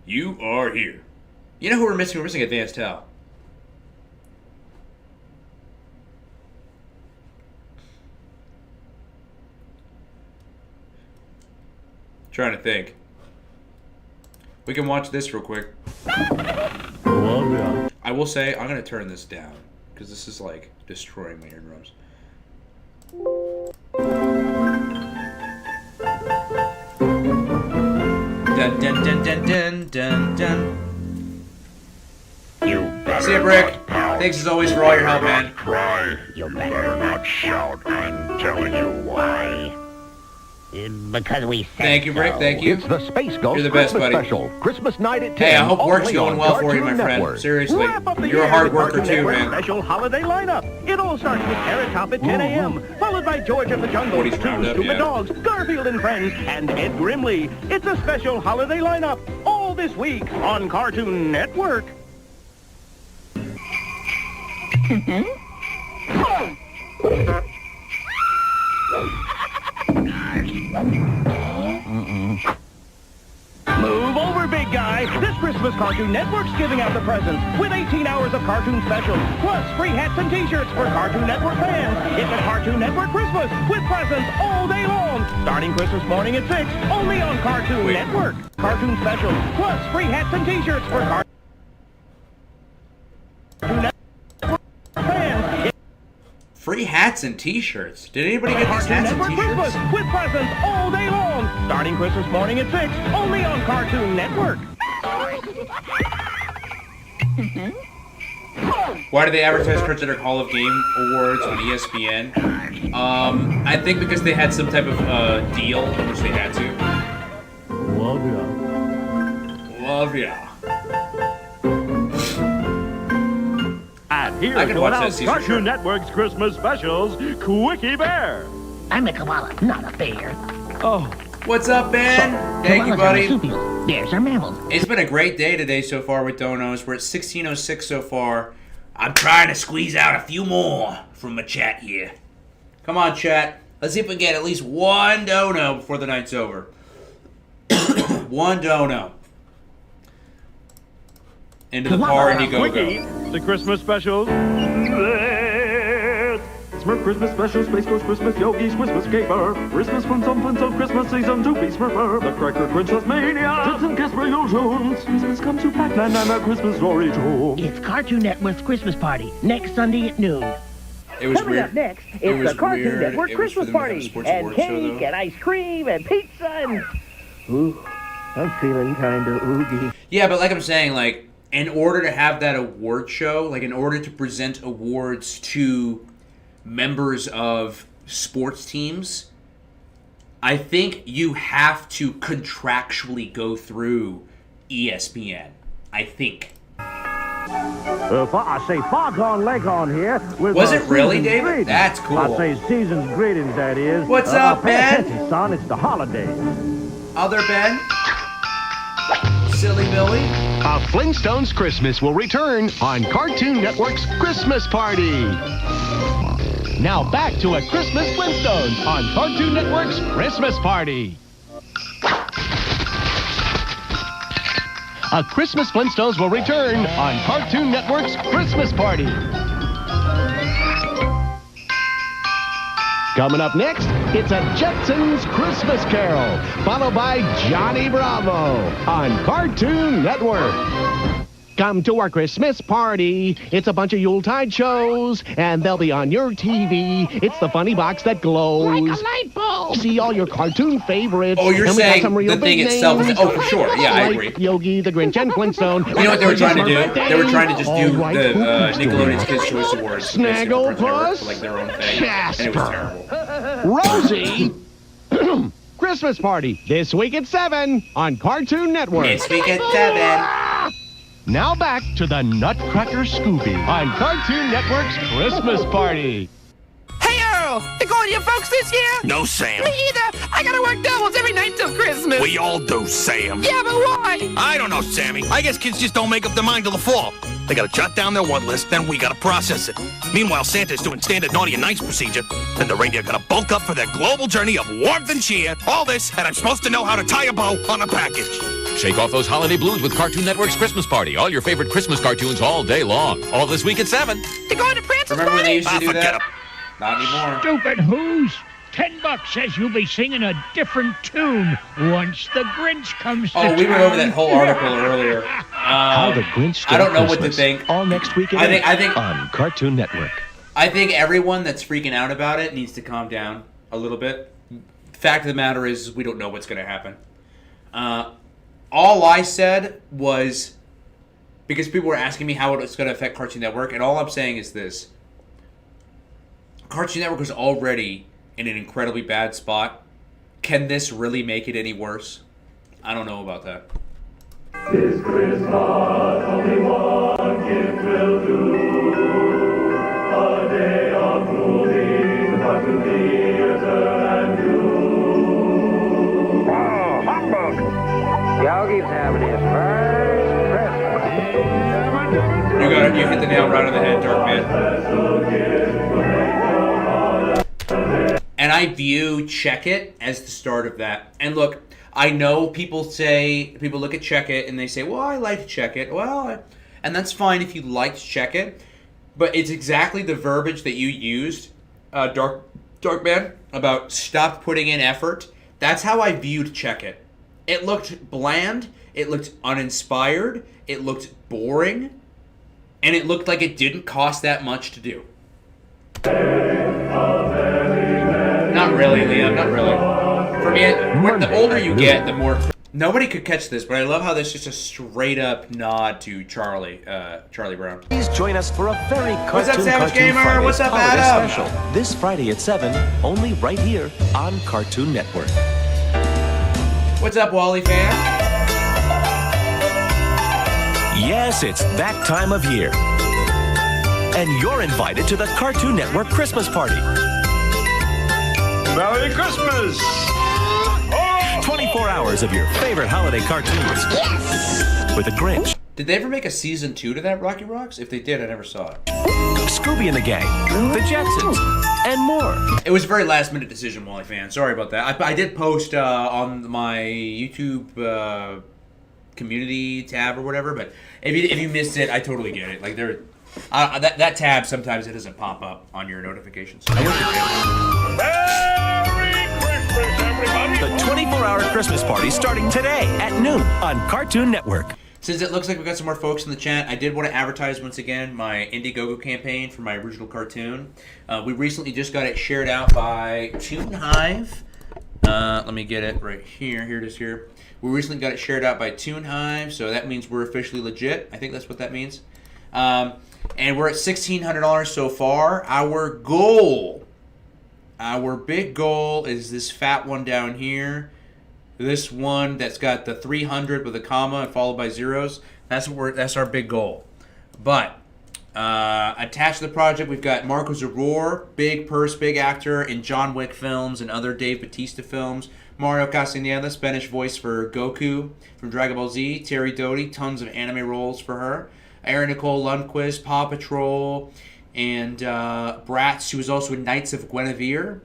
You are here. You know who we're missing? We're missing Advanced Tell. Trying to think. We can watch this real quick. I will say, I'm going to turn this down, because this is like destroying my eardrums. Dun dun dun dun dun dun dun. You better See ya, Brick. not pout. Thanks as always for all your help, man. Cry. You better not shout. I'm telling you why. Because we said Thank you, Brick. so. Thank you. It's the Space Ghost You're the best, Christmas buddy. special. Christmas night at 10. Hey, I hope work's only going on well for you, my Cartoon friend. Network. Seriously. Wrap up the You're a year hard with worker Cartoon too, Network's man. Special holiday lineup. It all starts with Carrot Top at 10 a.m., followed by George of the Jungle, Woody's Two Roundup, Stupid yeah. Dogs, Garfield and Friends, and Ed Grimley. It's a special holiday lineup all this week on Cartoon Network. Move over, big guy. This Christmas Cartoon Network's giving out the presents with 18 hours of cartoon specials, plus free hats and t-shirts for Cartoon Network fans. It's a Cartoon Network Christmas with presents all day long, starting Christmas morning at 6, only on Cartoon Network. Cartoon specials, plus free hats and t-shirts for Cartoon Network fans. Free hats and t-shirts. Did anybody get these Cartoon hats and Network t-shirts? Christmas with presents all day long, starting Christmas morning at 6, only on Cartoon Network. Why do they advertise Cartoon Network Hall of Game Awards on ESPN? I think because they had some type of deal in which they had to. Love ya. Love ya. And here I can to watch that announce Caesar Cartoon shirt. Network's Christmas specials, Quickie Bear. I'm a koala, not a bear. Oh, What's up, Ben? Thank you, Koalas are buddy. marsupials. Bears are mammals. It's been a great day today so far with donos. We're at 16:06 so far. I'm trying to squeeze out a few more from my chat here. Come on, chat. Let's see if we can get at least one dono before the night's over. One dono. Into the party go Quickie, go. the Christmas specials. Smurf Christmas special, Space Ghost Christmas, Yogi's Christmas Caper, Christmas Flintstone, Christmas Season 2, Beast Smurfer, The Cracker Princess Mania, Jetsons Casper Tunes, Christmas Comes to Pac-Man and a Christmas Story too. It's Cartoon Network's Christmas party next Sunday at noon. It was Coming weird. up next, It it's was the Cartoon weird. Network It was for Christmas them to have a party, sports and awards show, cake though. and ice cream and pizza and... Ooh, I'm feeling kind of oogie. Yeah, but like I'm saying, like, in order to have that award show, like, in order to present awards to members of sports teams, I think you have to contractually go through ESPN. I think. I say foghorn leghorn here. With Was it really, season's David? greetings. That's cool. I say season's greetings, that is. What's up, pay Ben? attention, son, it's the holiday. Other Ben? Silly Billy? A Flintstones Christmas will return on Cartoon Network's Christmas Party. Now back to A Christmas Flintstones on Cartoon Network's Christmas Party. A Christmas Flintstones will return on Cartoon Network's Christmas Party. Coming up next, it's a Jetsons Christmas Carol, followed by Johnny Bravo on Cartoon Network. Come to our Christmas party. It's a bunch of Yuletide shows, and they'll be on your TV. It's the funny box that glows. Like a light bulb. See all your cartoon favorites. Oh, you're and we got saying some real the thing big itself is... names. Oh, for sure. Yeah, I Like agree. Yogi, the Grinch, and Flintstone. You know what they were trying to do? They were trying to just do All right, the who's doing Nickelodeon's it? Kids' Choice Awards. basically on Cartoon Network Snagglepuss? for, like, their own thing. And it was terrible. Rosie. Christmas Party this week at 7 on Cartoon Network. This week at 7. Now back to the Nutcracker Scooby on Cartoon Network's Christmas Party. Hey, Earl! You going to your folks this year? No, Sam. Me either. I gotta work doubles every night till Christmas. We all do, Sam. Yeah, but why? I don't know, Sammy. I guess kids just don't make up their mind till the fall. They gotta jot down their want list, then we gotta process it. Meanwhile, Santa's doing standard naughty and nice procedure. Then the reindeer gotta bulk up for their global journey of warmth and cheer. All this, and I'm supposed to know how to tie a bow on a package. Shake off those holiday blues with Cartoon Network's Christmas Party. All your favorite Christmas cartoons all day long. All this week at 7. You going to Prance's Remember when they used to do forget that? it. Not anymore. Stupid who's? $10 says you'll be singing a different tune once the Grinch comes to Oh, we went town. over that whole article earlier. How the Grinch Stole I don't know what to Christmas. think. All next week at I think 8 on Cartoon Network. I think everyone that's freaking out about it needs to calm down a little bit. Fact of the matter is, we don't know what's going to happen. All I said was, because people were asking me how it's going to affect Cartoon Network, and all I'm saying is this. Cartoon Network was already in an incredibly bad spot. Can this really make it any worse? I don't know about that. This Christmas, only one gift will do. A day of movies, but to theater and you. Oh, humbug! Yogi's having his first Christmas. You hit the nail right on the head, Dark Man. And I view Check It as the start of that. And look, I know people look at Check It and they say, well, I liked Check It. And that's fine if you liked Check It. But it's exactly the verbiage that you used, Dark Man, about stop putting in effort. That's how I viewed Check It. It looked bland. It looked uninspired. It looked boring. And it looked like it didn't cost that much to do. Not really, Liam. Not really. For me, the older you get, the more... Nobody could catch this, but I love how this is just a straight-up nod to Charlie Brown. Please join us for a very What's up, Cartoon Savage Gamer? Fridays What's up, holiday Adam? special this Friday at 7, only right here on Cartoon Network. What's up, Wally fan? Yes, it's that time of year. And you're invited to the Cartoon Network Christmas Party. Merry Christmas! 24 hours of your favorite holiday cartoons. Yes! With a Grinch. Did they ever make a season 2 to that, Rocky Rocks? If they did, I never saw it. Scooby and the Gang, the Jetsons, and more. It was a very last-minute decision, Wally fan. Sorry about that. I did post on my YouTube community tab or whatever, but if you missed it, I totally get it. Like that tab sometimes it doesn't pop up on your notifications. I wish it did. The 24-hour Christmas party starting today at noon on Cartoon Network. Since it looks like we've got some more folks in the chat, I did want to advertise once again my Indiegogo campaign for my original cartoon. We recently just got it shared out by Toon Hive. Let me get it right here. Here it is here. We recently got it shared out by Toon Hive, so that means we're officially legit. I think that's what that means. And we're at $1,600 so far. Our big goal is this fat one down here. This one that's got the 300 with a comma and followed by zeros. That's our big goal. But attached to the project, we've got Marco Zaror, big purse, big actor in John Wick films and other Dave Bautista films. Mario Castañeda, Spanish voice for Goku from Dragon Ball Z. Terry Doty, tons of anime roles for her. Erin Nicole Lundquist, Paw Patrol, and Bratz, who was also in Knights of Guinevere.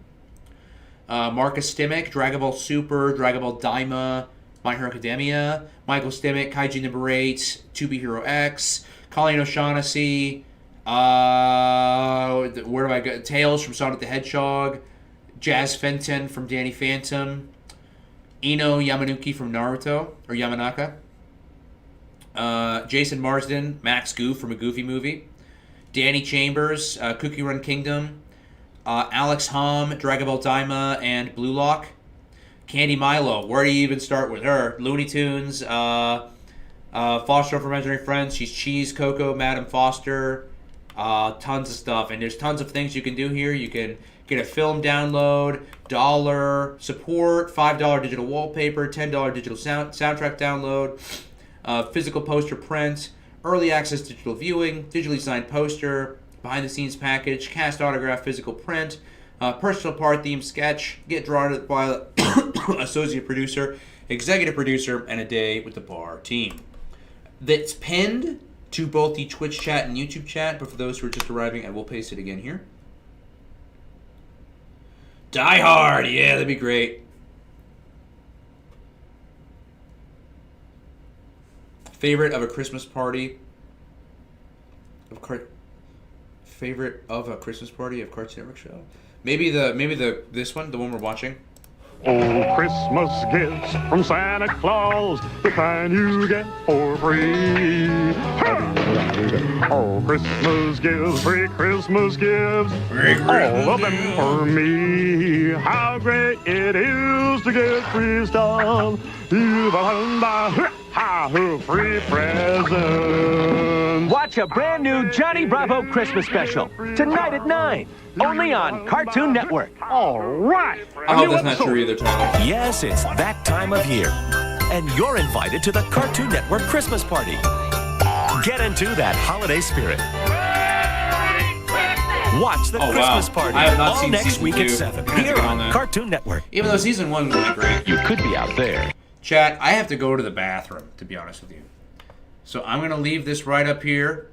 Marcus Stimmick, Dragon Ball Super, Dragon Ball Daima, My Hero Academia. Michael Stimmick, Kaiji number 8, 2B Hero X. Colleen O'Shaughnessy, where do I go? Tails from Sonic the Hedgehog. Jazz Fenton from Danny Phantom. Ino Yamanaki from Naruto, or Yamanaka. Jason Marsden, Max Goof from a Goofy movie. Danny Chambers, Cookie Run Kingdom. Alex Hom, Dragon Ball Daima, and Blue Lock. Candy Milo, where do you even start with her? Looney Tunes, Foster from Imaginary Friends. She's Cheese, Coco, Madam Foster. Tons of stuff. And there's tons of things you can do here. You can get a film download, $1 support, $5 digital wallpaper, $10 digital soundtrack download, physical poster print, early access digital viewing, digitally signed poster, behind-the-scenes package, cast autograph physical print, personal part theme sketch, get drawn by associate producer, executive producer, and a day with the bar team. That's pinned to both the Twitch chat and YouTube chat, but for those who are just arriving, I will paste it again here. Die Hard, yeah, that'd be great. Favorite of a Christmas party favorite of a Christmas party of Cartoon Network show? Maybe this one, the one we're watching. Oh, Christmas gifts from Santa Claus, the kind you get for free. Oh, Christmas gifts, free Christmas gifts, all of them for me. How great it is to get free stuff, free presents. Watch a brand new Johnny Bravo Christmas special tonight at 9, only on Cartoon Network. All right. I hope that's not true either, Tyler. Yes, it's that time of year, and you're invited to the Cartoon Network Christmas party. Get into that holiday spirit. Watch the Christmas party I have not all seen next season week 2. at 7 I have to here get on that. Cartoon Network. Even though season 1 was great. You could be out there. Chat, I have to go to the bathroom, to be honest with you. So I'm going to leave this right up here.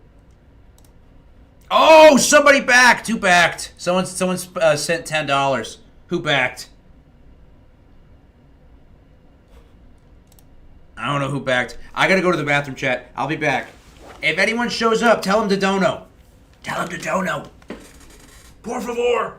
Oh, somebody backed. Who backed? Someone sent $10. Who backed? I don't know who backed. I got to go to the bathroom, chat. I'll be back. If anyone shows up, tell them to dono. Tell them to dono. Por favor.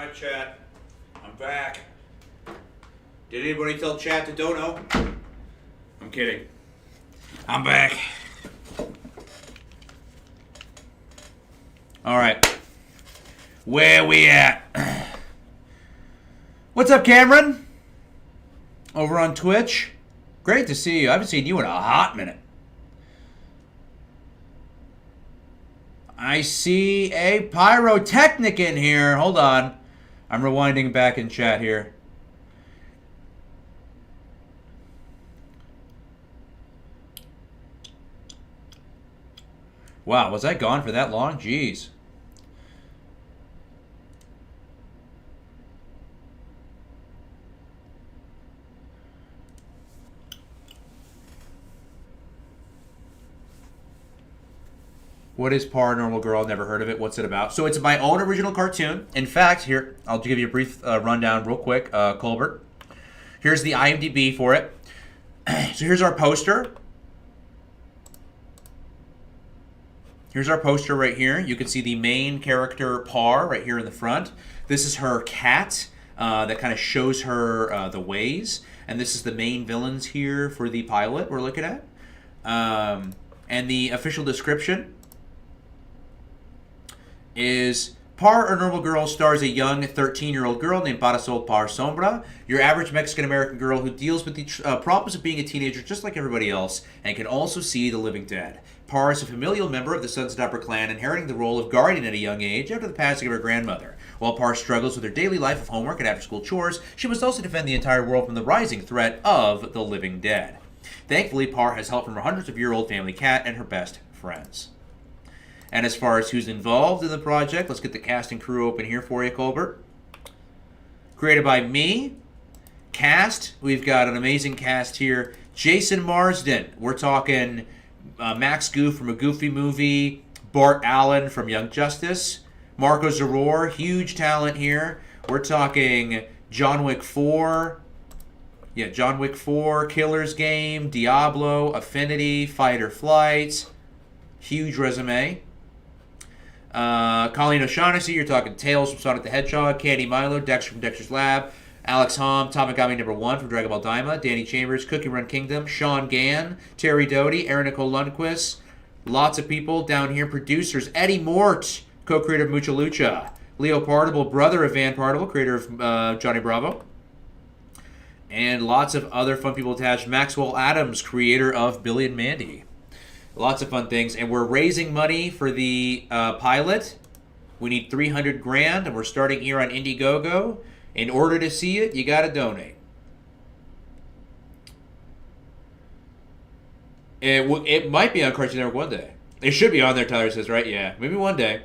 Hi, chat. I'm back. Did anybody tell chat to dono? I'm kidding. I'm back. All right. Where we at? What's up, Cameron? Over on Twitch. Great to see you. I haven't seen you in a hot minute. I see a pyrotechnic in here. Hold on. I'm rewinding back in chat here. Wow, was I gone for that long? Jeez. What is Paranormal Girl? Never heard of it. What's it about? So it's my own original cartoon. In fact, here, I'll give you a brief rundown real quick, Colbert. Here's the IMDb for it. So here's our poster. Here's our poster right here. You can see the main character, Par, right here in the front. This is her cat that kind of shows her the ways. And this is the main villains here for the pilot we're looking at. And the official description is Paranormal Girl stars a young 13-year-old girl named Parasol Par Sombra, your average Mexican-American girl who deals with the problems of being a teenager just like everybody else and can also see the living dead. Par is a familial member of the Sunsnapper clan, inheriting the role of guardian at a young age after the passing of her grandmother. While Par struggles with her daily life of homework and after-school chores, she must also defend the entire world from the rising threat of the living dead. Thankfully, Par has help from her hundreds-of-year-old family cat and her best friends. And as far as who's involved in the project, let's get the cast and crew open here for you, Colbert. Created by me. Cast, we've got an amazing cast here. Jason Marsden, we're talking Max Goof from A Goofy Movie, Bart Allen from Young Justice, Marco Zaror, huge talent here. We're talking John Wick 4, John Wick 4, Killer's Game, Diablo, Affinity, Fight or Flight, huge resume. Colleen O'Shaughnessy, you're talking Tails from Sonic the Hedgehog, Candy Milo, Dexter from Dexter's Lab, Alex Hom, Tamagami #1 from Dragon Ball Daima, Danny Chambers, Cookie Run Kingdom, Sean Gann, Terry Doty, Aaron Nicole Lundquist, lots of people down here. Producers, Eddie Mort, co-creator of Mucha Lucha, Leo Partible, brother of Van Partible, creator of Johnny Bravo, and lots of other fun people attached. Maxwell Adams, creator of Billy and Mandy. Lots of fun things, and we're raising money for the pilot. We need $300,000, and we're starting here on Indiegogo. In order to see it, you got to donate. It might be on Cartoon Network one day. It should be on there, Tyler says, right? Yeah, maybe one day.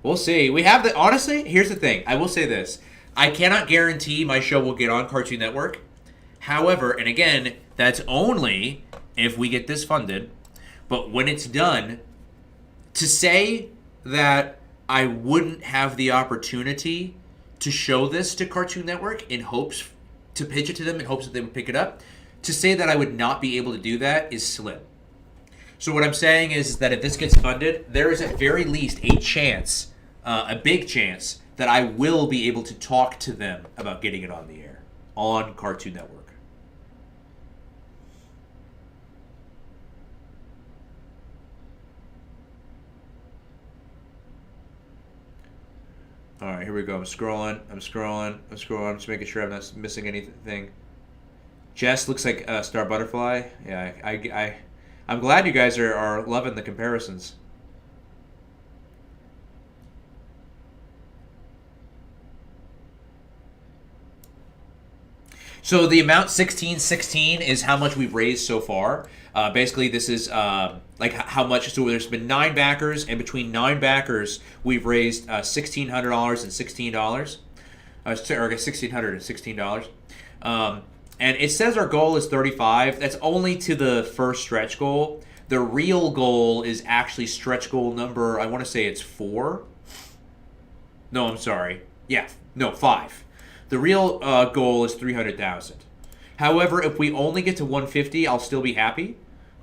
We'll see. We have the... Honestly, here's the thing. I will say this. I cannot guarantee my show will get on Cartoon Network. However, and again, that's only if we get this funded. But when it's done, to say that I wouldn't have the opportunity to show this to Cartoon Network in hopes to pitch it to them in hopes that they would pick it up, to say that I would not be able to do that is slim. So what I'm saying is that if this gets funded, there is at very least a chance, a big chance, that I will be able to talk to them about getting it on the air on Cartoon Network. All right, here we go. I'm scrolling. I'm just making sure I'm not missing anything. Jess looks like Star Butterfly. Yeah, I'm glad you guys are loving the comparisons. So the amount 1616 is how much we've raised so far. Basically, this is like how much. So there's been 9 backers, and between 9 backers, we've raised $1,600 and $16, or $1,616. And it says our goal is 35. That's only to the first stretch goal. The real goal is actually stretch goal number. I want to say it's 4. No, I'm sorry. Yeah, no, 5. The real goal is 300,000. However, if we only get to 150, I'll still be happy.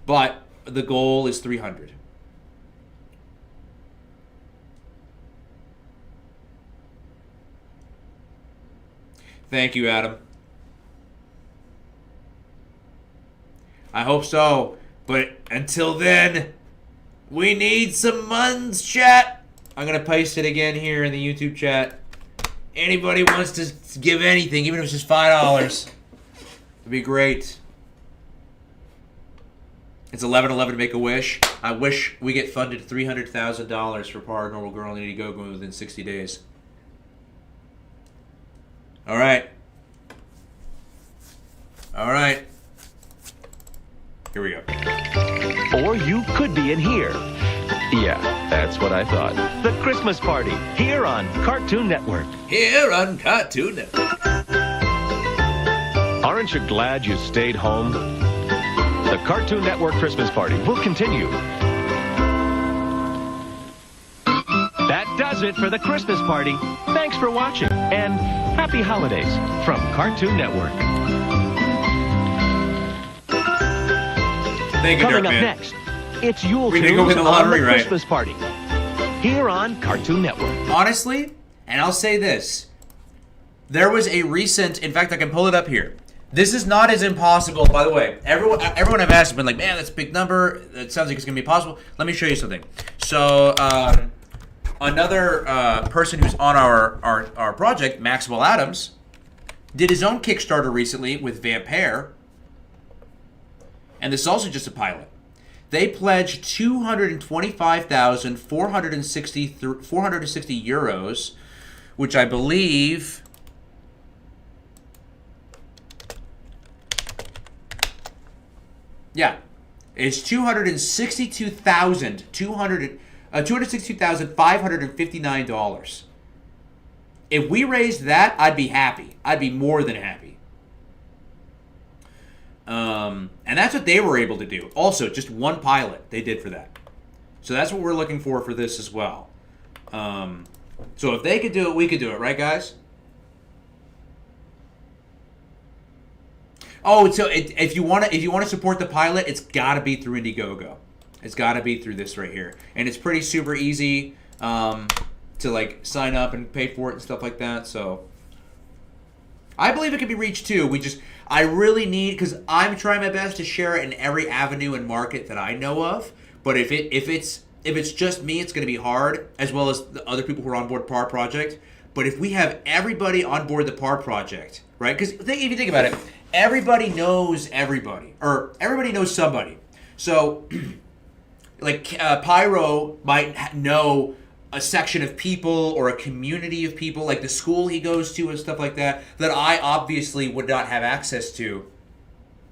But the goal is 300. Thank you, Adam. I hope so. But until then, we need some muns, chat. I'm going to paste it again here in the YouTube chat. Anybody wants to give anything, even if it's just $5, it'd be great. It's 11/11 to make a wish. I wish we get funded $300,000 for Paranormal Girl and Indiegogo within 60 days. All right. All right. Here we go. Or you could be in here. Yeah, that's what I thought. The Christmas Party, here on Cartoon Network. Here on Cartoon Network. Aren't you glad you stayed home? The Cartoon Network Christmas Party will continue. That does it for the Christmas Party. Thanks for watching, and happy holidays from Cartoon Network. Thank you, Coming up Dirkman. next, it's Yule We didn't go Tunes win the on lottery, the right? Christmas Party. Here on Cartoon Network. Honestly, and I'll say this, there was a recent, in fact, I can pull it up here. This is not as impossible, by the way. Everyone I've asked has been like, man, that's a big number. It sounds like it's going to be possible. Let me show you something. So, another person who's on our project, Maxwell Adams, did his own Kickstarter recently with Vampire. And this is also just a pilot. They pledged 460 euros, which I believe... Yeah, it's $262,559. If we raised that, I'd be happy. I'd be more than happy. And that's what they were able to do. Also, just one pilot they did for that. So that's what we're looking for this as well. So if they could do it, we could do it, right, guys? Oh, so if you want to support the pilot, it's got to be through Indiegogo. It's got to be through this right here, and it's pretty super easy to like sign up and pay for it and stuff like that. So I believe it can be reached too. I really need, because I'm trying my best to share it in every avenue and market that I know of. But if it's just me, it's going to be hard, as well as the other people who are on board PAR Project. But if we have everybody on board the PAR Project, right? Because if you think about it, everybody knows everybody, or everybody knows somebody. So, like Pyro might know a section of people or a community of people, like the school he goes to and stuff like that, that I obviously would not have access to.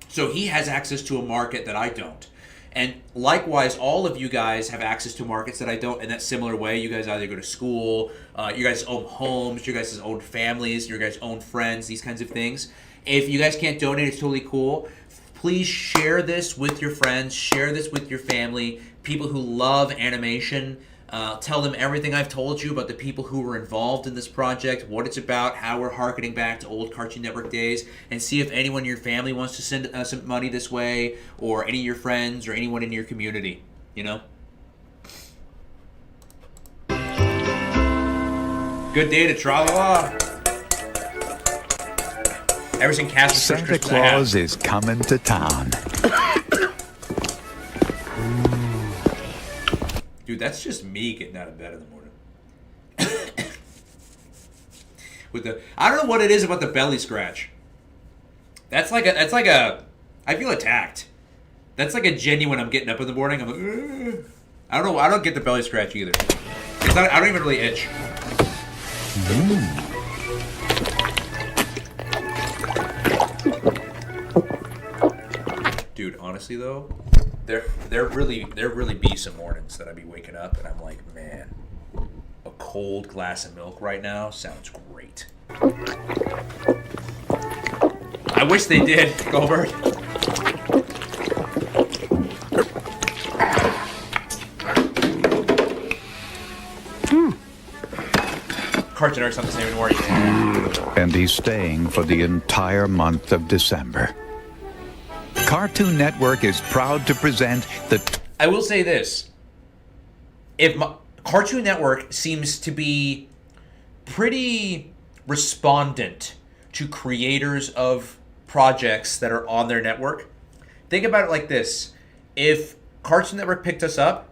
So he has access to a market that I don't. And likewise, all of you guys have access to markets that I don't in that similar way. You guys either go to school, you guys own homes, you guys own families, you guys own friends, these kinds of things. If you guys can't donate, it's totally cool. Please share this with your friends, share this with your family, people who love animation. Tell them everything I've told you about the people who were involved in this project, what it's about, how we're harkening back to old Cartoon Network days, and see if anyone in your family wants to send some money this way, or any of your friends, or anyone in your community, you know? Good day to tra-la-la. Ever seen Casper's First Santa Christmas? Claus is coming to town. Dude, that's just me getting out of bed in the morning. I don't know what it is about the belly scratch. That's like a I feel attacked. That's like a genuine I'm getting up in the morning. I'm like, ugh. I don't know. I don't get the belly scratch either. I don't even really itch. Dude, honestly though, there really be some mornings that I'd be waking up and I'm like, man, a cold glass of milk right now sounds great. I wish they did, Goldberg. Cartoon Network's not the same anymore. And he's staying for the entire month of December. Cartoon Network is proud to present the... I will say this. Cartoon Network seems to be pretty respondent to creators of projects that are on their network. Think about it like this. If Cartoon Network picked us up,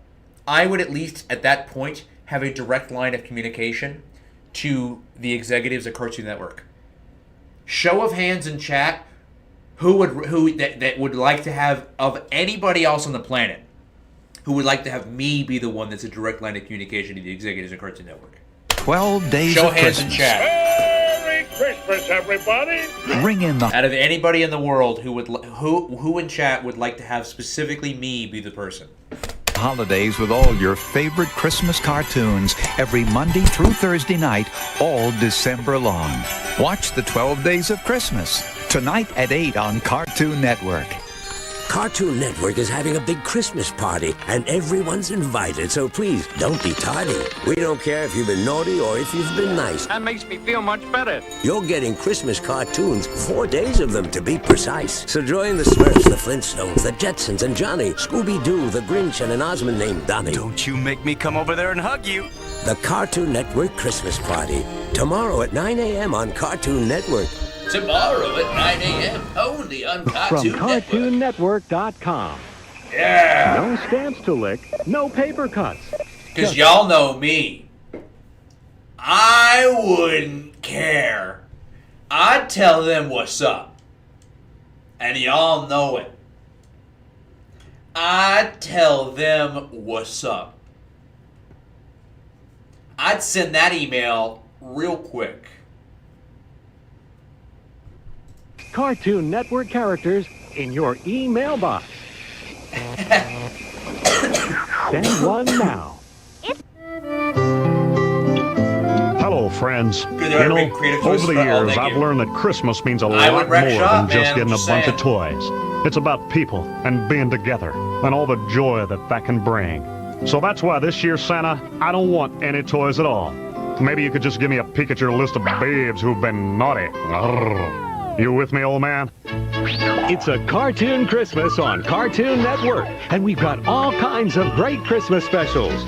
I would at least at that point have a direct line of communication to the executives at Cartoon Network. Show of hands in chat, who would like to have, of anybody else on the planet, who would like to have me be the one that's a direct line of communication to the executives at Cartoon Network. 12 days Show of hands in Christmas. chat. Merry Christmas, everybody! Ring in the Out of anybody in the world who in chat would like to have specifically me be the person. holidays with all your favorite Christmas cartoons every Monday through Thursday night, all December long. Watch the 12 Days of Christmas, tonight at 8 on Cartoon Network. Cartoon Network is having a big Christmas party, and everyone's invited, so please, don't be tardy. We don't care if you've been naughty or if you've been nice. That makes me feel much better. You're getting Christmas cartoons, 4 days of them to be precise. So join the Smurfs, the Flintstones, the Jetsons, and Johnny, Scooby-Doo, the Grinch, and an Osmond named Donnie. Don't you make me come over there and hug you. The Cartoon Network Christmas Party, tomorrow at 9 a.m. on Cartoon Network. Tomorrow at 9 a.m. only on Cartoon From CartoonNetwork.com. Yeah. No stamps to lick, no paper cuts. Because y'all know me. I wouldn't care. I'd tell them what's up. And y'all know it. I'd tell them what's up. I'd send that email real quick. Cartoon Network characters in your email box. Send one now. Hello, friends. Good, You know, creative choices over the for all, years, thank I've you. learned that Christmas means a I lot would more wreck shop, than just man, getting a I'm bunch just of toys. It's about people and being together and all the joy that can bring. So that's why this year, Santa, I don't want any toys at all. Maybe you could just give me a peek at your list of babes who've been naughty. Arrgh. You with me, old man? It's a Cartoon Christmas on Cartoon Network, and we've got all kinds of great Christmas specials,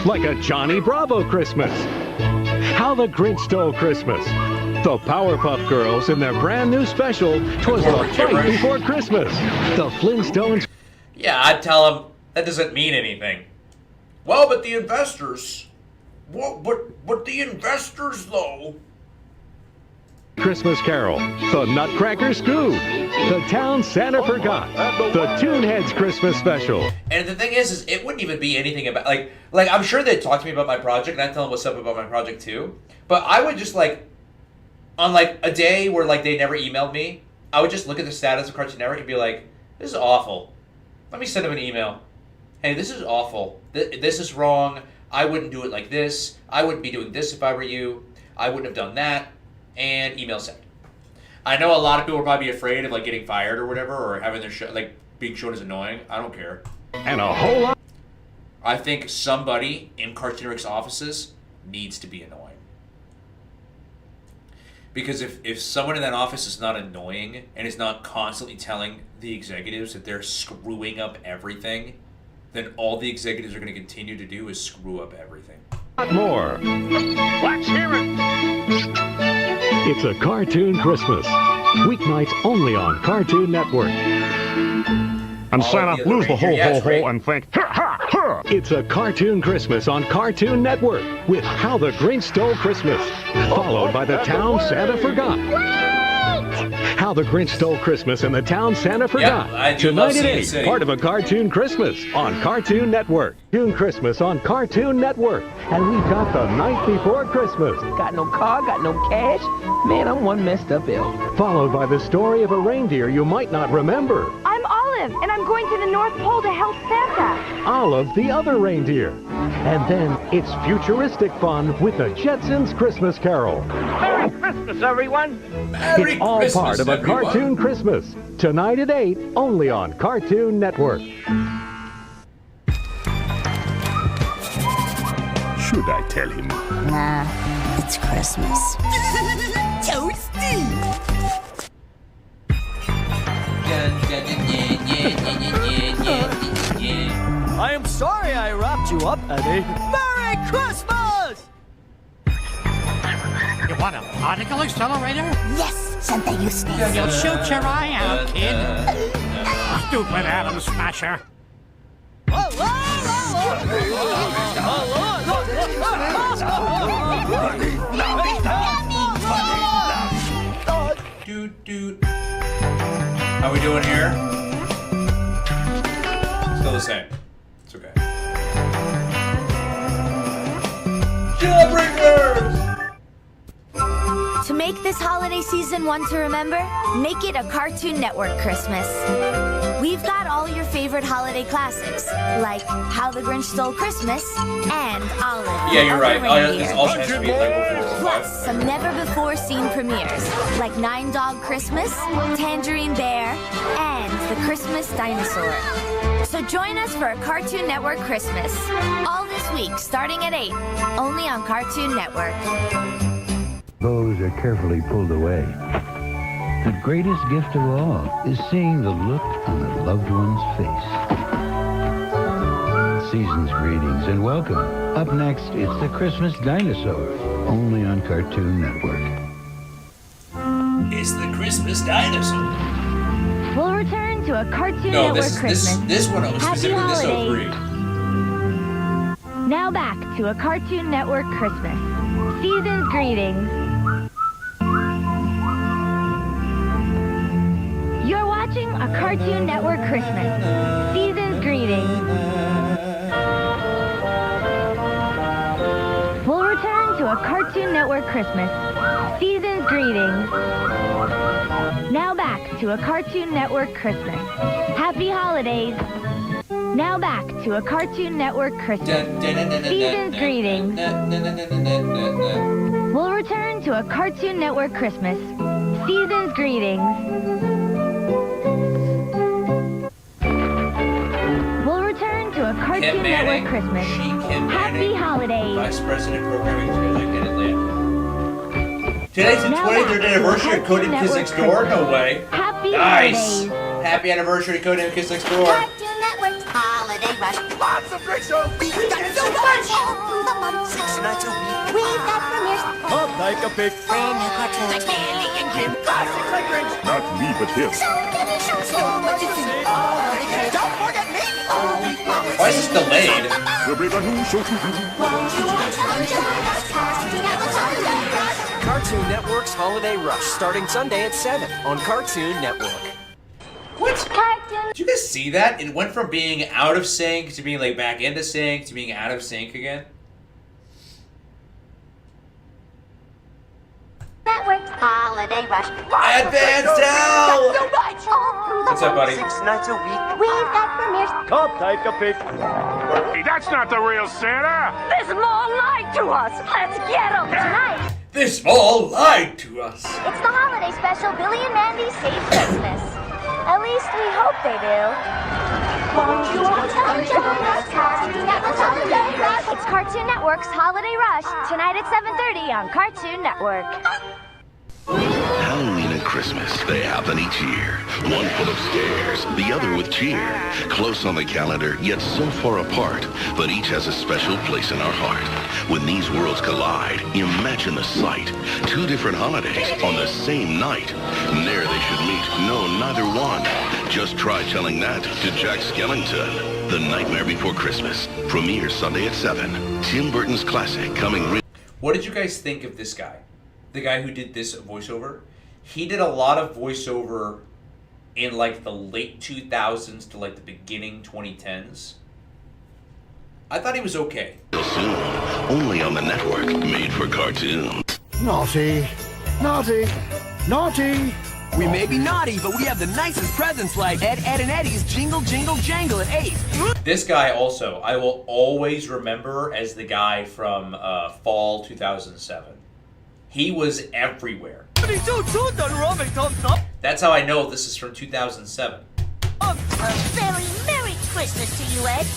like a Johnny Bravo Christmas, How the Grinch Stole Christmas, the Powerpuff Girls in their brand new special, 'Twas the Fight Before Christmas, the Flintstones. Yeah, I'd tell them that doesn't mean anything. Well, but the investors. But the investors, though. Christmas Carol, the Nutcracker Scoob, the Town Santa Forgot, the Toonheads Christmas Special. And the thing is it wouldn't even be anything about like I'm sure they'd talk to me about my project, and I'd tell them what's up about my project too. But I would just on a day where they never emailed me, I would just look at the status of Cartoon Network and be like, this is awful. Let me send them an email. Hey, this is awful. This is wrong. I wouldn't do it like this. I wouldn't be doing this if I were you. I wouldn't have done that. And email sent. I know a lot of people are probably afraid of getting fired or whatever, or having their show being shown as annoying. I don't care. And a whole lot. I think somebody in Cartoon Network's offices needs to be annoying. Because if someone in that office is not annoying and is not constantly telling the executives that they're screwing up everything, then all the executives are going to continue to do is screw up everything. More. Let's hear it. It's a Cartoon Christmas. Weeknights only on Cartoon Network. And Santa, lose the whole and think, ha ha ha! It's a Cartoon Christmas on Cartoon Network with How the Grinch Stole Christmas, followed by The Town Santa Forgot. How the Grinch Stole Christmas and The Town Santa Forgot. I do love Tonight at City. 8, part of a Cartoon Christmas on Cartoon Network. Cartoon Christmas on Cartoon Network. And we've got The Night Before Christmas. Got no car, got no cash. Man, I'm one messed up elf. Followed by the story of a reindeer you might not remember. I'm Olive, and I'm going to the North Pole to help Santa. Olive the other reindeer. And then it's futuristic fun with the Jetsons Christmas Carol. Merry Christmas, everyone. It's all part of a Cartoon Christmas. Tonight at 8, only on Cartoon Network. Should I tell him? Nah, it's Christmas. Toasty! I am sorry I wrapped you up, Eddie. Merry Christmas! You want a particle accelerator? Yes, Santa Eustace. You'll shoot your eye out, kid. Stupid Atom Smasher. Doot. How we doing here? Still the same. It's okay. Jawbreakers! To make this holiday season one to remember, make it a Cartoon Network Christmas. We've got all your favorite holiday classics, like How the Grinch Stole Christmas and Olive. Yeah, you're right. Reindeer. This also has to be like before. Plus, some never-before-seen premieres, like Nine Dog Christmas, Tangerine Bear, and The Christmas Dinosaur. So join us for a Cartoon Network Christmas, all this week, starting at 8, only on Cartoon Network. Bows are carefully pulled away. The greatest gift of all is seeing the look on the loved one's face. Season's greetings and welcome. Up next, it's The Christmas Dinosaur, only on Cartoon Network. It's The Christmas Dinosaur. We'll return to a Cartoon No, Network this Christmas. one Happy specifically this holidays. 03. Now back to a Cartoon Network Christmas. Season's greetings. You're watching a Cartoon Network Christmas. Season's greetings. We'll return to a Cartoon Network Christmas. Season's greetings. Now back to a Cartoon Network Christmas. Happy holidays. Now back to a Cartoon Network Christmas. Season's greetings. We'll return to a Cartoon Network Christmas. Season's greetings. We'll return to a Cartoon Network Christmas. Happy holidays. Vice President Programming Music in Atlanta. Today's the 23rd anniversary of Codename Kids Next Door? No way. Happy Nice. holidays. Happy anniversary, Codename Kids Next Door. Cartoon Network's Holiday Rush. Lots of great shows. We've got so much. All the months. 6 nights a week. We've got premieres. Up like a pig. Brand new cartoons. Like Andy and Jim. Classics like Grinch. Not me, but him. So many shows. So much to see. Don't forget me. Why is this delayed? Won't you join us? Cartoon Network's Holiday Rush. Cartoon Network's Holiday Rush, starting Sunday at 7 on Cartoon Network. What? Cartoon. Did you guys see that? It went from being out of sync to being like back into sync to being out of sync again. Network's Holiday Rush. Advanced Hell! So much. All through the What's up, buddy? 6 nights a week. We've got premieres. Up like a pig. Hey, that's not the real Santa! This mall lied to us. Let's get them. Tonight, This mall lied to us. it's the holiday special Billy and Mandy Save Christmas. At least we hope they do. Won't you all join us? Cartoon Network's Holiday Rush. It's Cartoon Network's Holiday Rush. Tonight at 7:30 on Cartoon Network. Halloween and Christmas, they happen each year. One full of scares, the other with cheer. Close on the calendar, yet so far apart. But each has a special place in our heart. When these worlds collide, imagine the sight. 2 different holidays on the same night. There they should meet. No, neither one. Just try telling that to Jack Skellington. The Nightmare Before Christmas. Premieres Sunday at 7. Tim Burton's classic coming. What did you guys think of this guy? The guy who did this voiceover? He did a lot of voiceover in like the late 2000s to like the beginning 2010s. I thought he was okay. Soon, only on the network made for cartoons. Naughty. Naughty. Naughty. We may be naughty, but we have the nicest presents like Ed, Ed, and Eddie's Jingle, Jingle, Jangle at 8. This guy also, I will always remember as the guy from fall 2007. He was everywhere. That's how I know this is from 2007. A very Merry Christmas to you, Ed.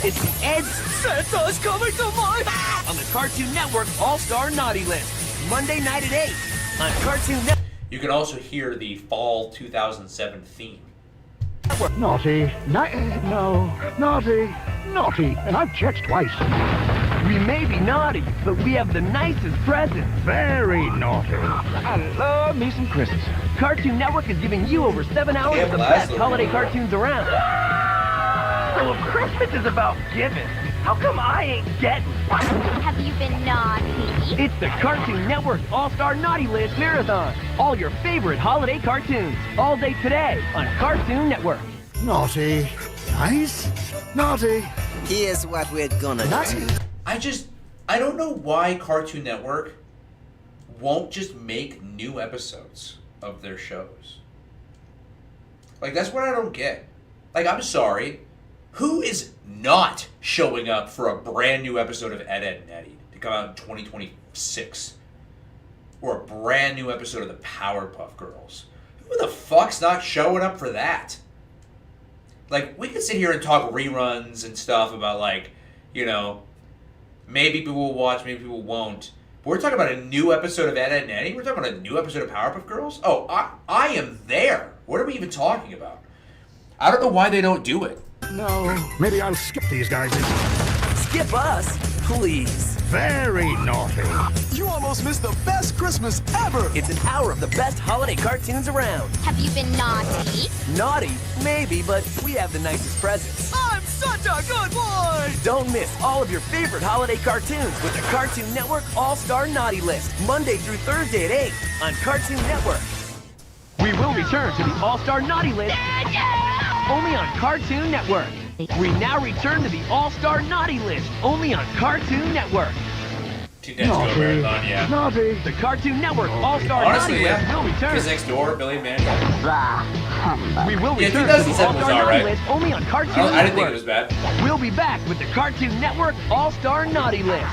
It's Ed's Santa's Coming to My on the Cartoon Network All-Star Naughty List. Monday night at 8 on Cartoon Network. You can also hear the fall 2007 theme. Naughty. No. Naughty. Naughty. And I've checked twice. We may be naughty, but we have the nicest presents. Very naughty. I love me some Christmas. Cartoon Network is giving you over 7 hours of the best holiday cartoons around. So if Christmas is about giving, how come I ain't getting? Have you been naughty? It's the Cartoon Network All-Star Naughty List Marathon. All your favorite holiday cartoons, all day today on Cartoon Network. Naughty. Nice. Naughty. Here's what we're gonna do. I don't know why Cartoon Network won't just make new episodes of their shows. Like, that's what I don't get. Like, I'm sorry. Who is not showing up for a brand new episode of Ed, Edd and Eddy to come out in 2026? Or a brand new episode of the Powerpuff Girls? Who the fuck's not showing up for that? Like, we could sit here and talk reruns and stuff about, like, you know, maybe people will watch, maybe people won't. But we're talking about a new episode of Ed, Edd and Eddy? We're talking about a new episode of Powerpuff Girls? Oh, I am there. What are we even talking about? I don't know why they don't do it. No. Maybe I'll skip these guys. Skip us, please. Very naughty. You almost missed the best Christmas ever. It's an hour of the best holiday cartoons around. Have you been naughty? Naughty? Maybe, but we have the nicest presents. I'm such a good boy! Don't miss all of your favorite holiday cartoons with the Cartoon Network All-Star Naughty List, Monday through Thursday at 8 on Cartoon Network. We will return to the All-Star Naughty List only on Cartoon Network. We now return to the All-Star Naughty List only on Cartoon Network. Yeah. Naughty. The Cartoon Network All-Star Honestly, Naughty List will return. Kids Next Door, Billy Mandy. We will Yeah, return to the 2007 was All-Star Naughty alright. List only on Cartoon Network. I didn't think it was bad. We'll be back with the Cartoon Network All-Star Naughty List.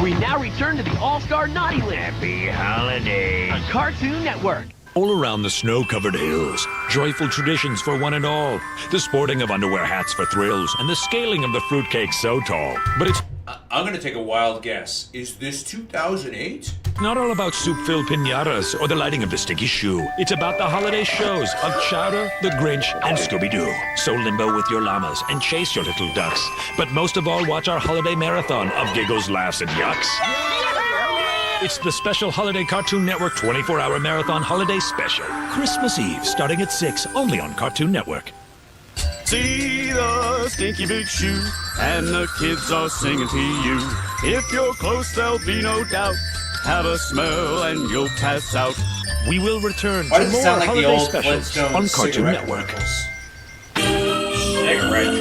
We now return to the All-Star Naughty List. Happy holidays. On Cartoon Network. All around the snow-covered hills, joyful traditions for one and all. The sporting of underwear hats for thrills, and the scaling of the fruitcake so tall. But it's I'm going to take a wild guess. Is this 2008? not all about soup-filled piñatas or the lighting of the stinky shoe. It's about the holiday shows of Chowder, the Grinch, and Scooby-Doo. So limbo with your llamas and chase your little ducks. But most of all, watch our holiday marathon of giggles, laughs, and yucks. It's the special Holiday Cartoon Network 24-hour marathon holiday special. Christmas Eve, starting at 6, only on Cartoon Network. See the stinky big shoe, and the kids are singing to you. If you're close, there'll be no doubt. Have a smell and you'll pass out. We will return Why to does it more sound like the holiday old specials Flintstones on Cartoon cigarette Network. Cigarette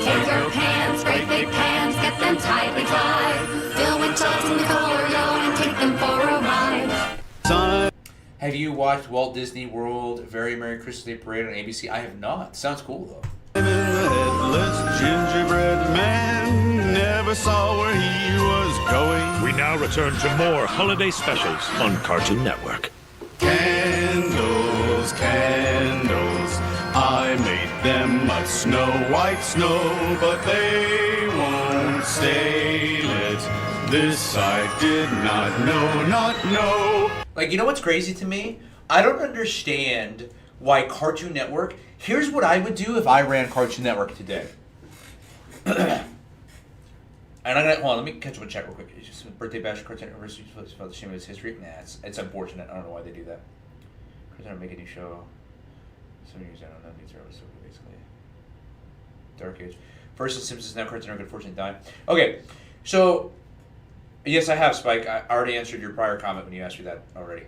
Take your pants, great big pants, get them tightly tied. Fill with chocolate in the color yellow and take them for a ride. Have you watched Walt Disney World Very Merry Christmas Day Parade on ABC? I have not. Sounds cool, though. Headless gingerbread man never saw where he was going. We now return to more holiday specials on Cartoon Network. Candles, candles, I made them of snow white snow, but they won't stay lit. This I did not know. Like, you know what's crazy to me? I don't understand why Cartoon Network... Here's what I would do if I ran Cartoon Network today. And I'm gonna... Hold on, let me catch up and check real quick. It's just a birthday bash, Cartoon Network, about the shame of its history. Nah, it's unfortunate. I don't know why they do that. Cartoon Network make a new show. 7 years, I don't know. These are so basically... Dark Age. First The Simpsons, now Cartoon Network, unfortunately died. Okay, so... Yes, I have, Spike. I already answered your prior comment when you asked me that already.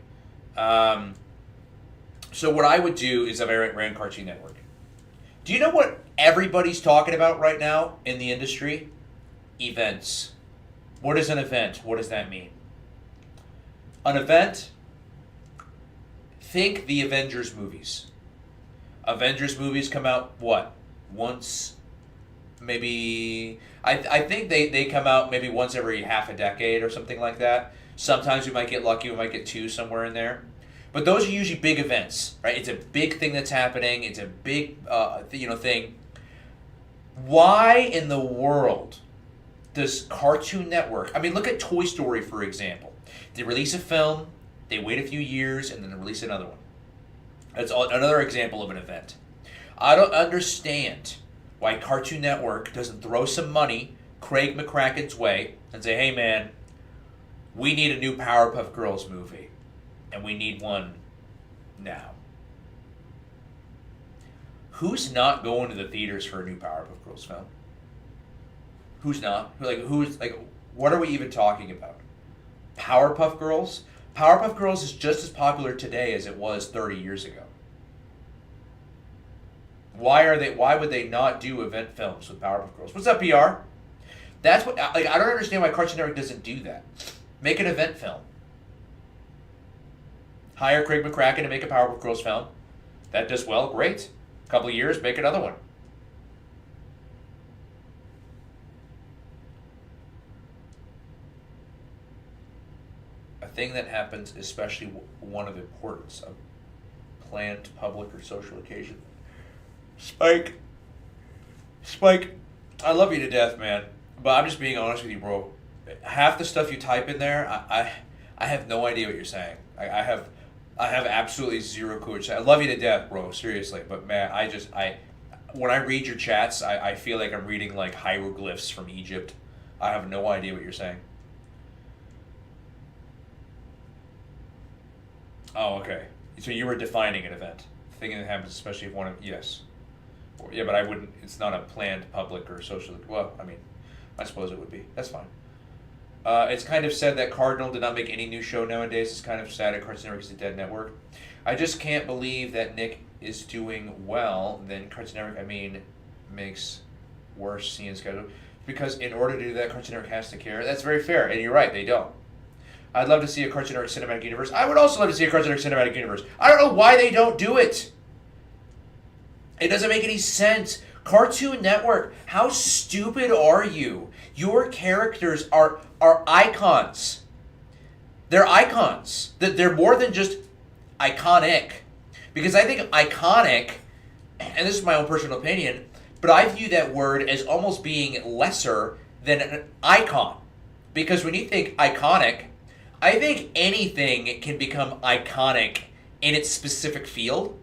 So what I would do is if I ran Cartoon Network. Do you know what everybody's talking about right now in the industry? Events. What is an event? What does that mean? An event, think the Avengers movies. Avengers movies come out, what? Once... Maybe I think they come out maybe once every half a decade or something like that. Sometimes we might get lucky, we might get 2 somewhere in there. But those are usually big events, right? It's a big thing that's happening. It's a big thing. Why in the world does Cartoon Network? I mean, look at Toy Story for example. They release a film, they wait a few years, and then they release another one. That's another example of an event. I don't understand why Cartoon Network doesn't throw some money Craig McCracken's way and say, hey man, we need a new Powerpuff Girls movie. And we need one now. Who's not going to the theaters for a new Powerpuff Girls film? Who's not? What are we even talking about? Powerpuff Girls? Powerpuff Girls is just as popular today as it was 30 years ago. Why would they not do event films with Powerpuff Girls? What's up, PR? That's what, I don't understand why Cartoon Network doesn't do that. Make an event film. Hire Craig McCracken to make a Powerpuff Girls film. That does well, great. A couple of years, make another one. A thing that happens, especially one of importance of planned public or social occasion. Spike, I love you to death, man. But I'm just being honest with you, bro. Half the stuff you type in there, I have no idea what you're saying. I have absolutely zero clue. I love you to death, bro. Seriously, but man, when I read your chats, I feel like I'm reading like hieroglyphs from Egypt. I have no idea what you're saying. Oh, okay. So you were defining an event, thinking that happens, especially if one of yes. Yeah, but I wouldn't. It's not a planned public or social. Well, I mean, I suppose it would be. That's fine. It's kind of sad that Cardinal did not make any new show nowadays. It's kind of sad that Cartoon Network is a dead network. I just can't believe that Nick is doing well. Then Cartoon Network, makes worse seeing schedule. Because in order to do that, Cartoon Network has to care. That's very fair, and you're right, they don't. I'd love to see a Cartoon Network cinematic universe. I would also love to see a Cartoon Network cinematic universe. I don't know why they don't do it. It doesn't make any sense. Cartoon Network, how stupid are you? Your characters are icons. They're icons. They're more than just iconic. Because I think iconic, and this is my own personal opinion, but I view that word as almost being lesser than an icon. Because when you think iconic, I think anything can become iconic in its specific field.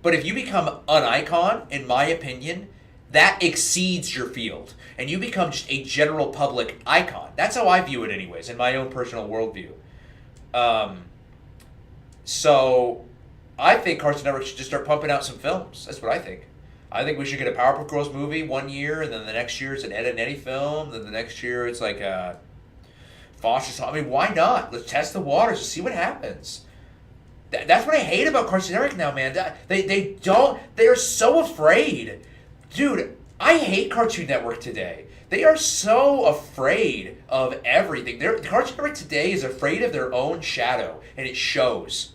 But if you become an icon, in my opinion, that exceeds your field. And you become just a general public icon. That's how I view it anyways, in my own personal worldview. So I think Cartoon Network should just start pumping out some films. That's what I think. I think we should get a Powerpuff Girls movie one year, and then the next year it's an Ed and Eddie film, then the next year it's like a Foster's. Why not? Let's test the waters and see what happens. That's what I hate about Cartoon Network now, man. They're so afraid. Dude, I hate Cartoon Network today. They are so afraid of everything. Cartoon Network today is afraid of their own shadow, and it shows.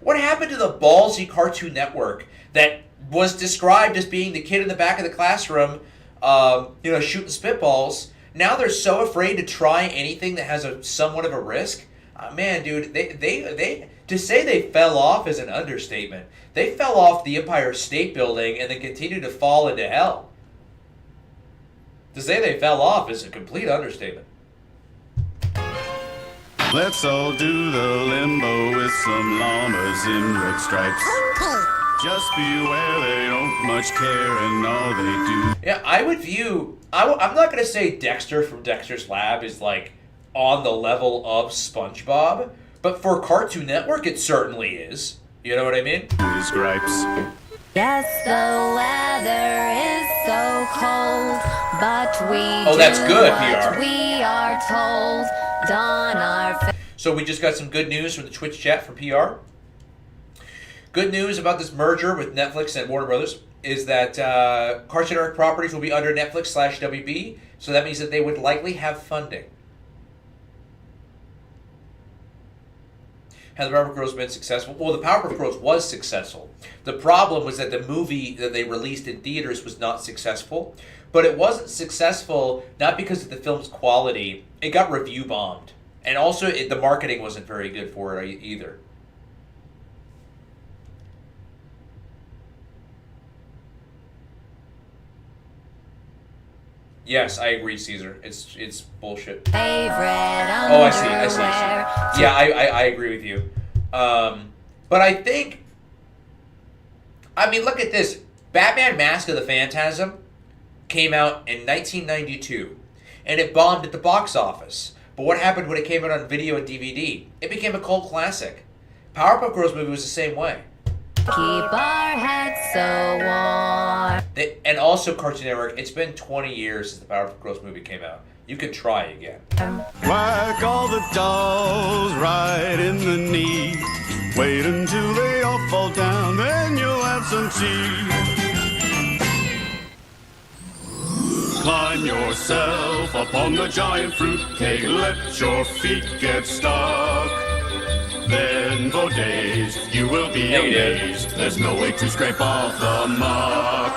What happened to the ballsy Cartoon Network that was described as being the kid in the back of the classroom, shooting spitballs? Now they're so afraid to try anything that has somewhat of a risk. Man, dude, they to say they fell off is an understatement. They fell off the Empire State Building and then continue to fall into hell. To say they fell off is a complete understatement. Let's all do the limbo with some llamas in red stripes. Just beware, they don't much care and all they do. Yeah, I would view... I'm not going to say Dexter from Dexter's Lab is like on the level of SpongeBob, but for Cartoon Network it certainly is. You know what I mean? His gripes. Yes, the weather is so cold, but we that's good, what PR. we are told. Don our So we just got some good news from the Twitch chat from PR. Good news about this merger with Netflix and Warner Brothers is that Cartoon Network properties will be under Netflix/WB, so that means that they would likely have funding. Has the Powerpuff Girls been successful? Well, the Powerpuff Girls was successful. The problem was that the movie that they released in theaters was not successful. But it wasn't successful not because of the film's quality. It got review bombed. And also, the marketing wasn't very good for it either. Yes, I agree, Caesar. It's bullshit. favorite Oh, I see. underwear. Yeah, I agree with you. But I think... look at this. Batman Mask of the Phantasm came out in 1992, and it bombed at the box office. But what happened when it came out on video and DVD? It became a cult classic. Powerpuff Girls movie was the same way. Keep our heads so warm. And also Cartoon Network, it's been 20 years since the Powerpuff Girls movie came out. You can try again. Whack all the dolls right in the knee. Wait until they all fall down, then you'll have some tea. Climb yourself up on the giant fruitcake, let your feet get stuck. Then for days you will be amazed. There's no way to scrape off the muck.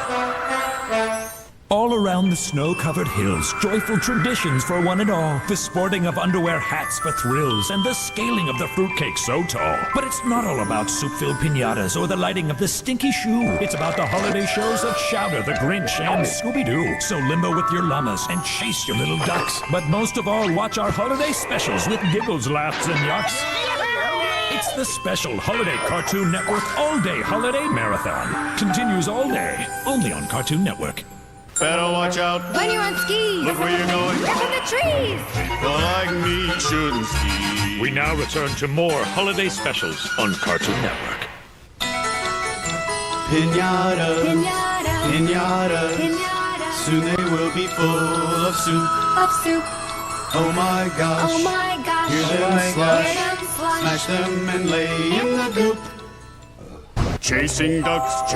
All around the snow-covered hills, joyful traditions for one and all. The sporting of underwear hats for thrills, and the scaling of the fruitcake so tall. But it's not all about soup-filled piñatas or the lighting of the stinky shoe. It's about the holiday shows of Chowder, the Grinch, and Scooby-Doo. So limbo with your llamas and chase your little ducks. But most of all, watch our holiday specials with giggles, laughs, and yucks. It's the special Holiday Cartoon Network All-Day Holiday Marathon. Continues all day, only on Cartoon Network. Better watch out. When you're on skis. Look where you're going. Up in the trees. People like me shouldn't ski. We now return to more holiday specials on Cartoon Network. Piñata, Piñata. piñata, Piñata. soon they will be full of soup. Of soup. Oh my gosh, Oh my gosh. hear them slash, Hear them slash. smash them and lay in the goop. Chasing ducks,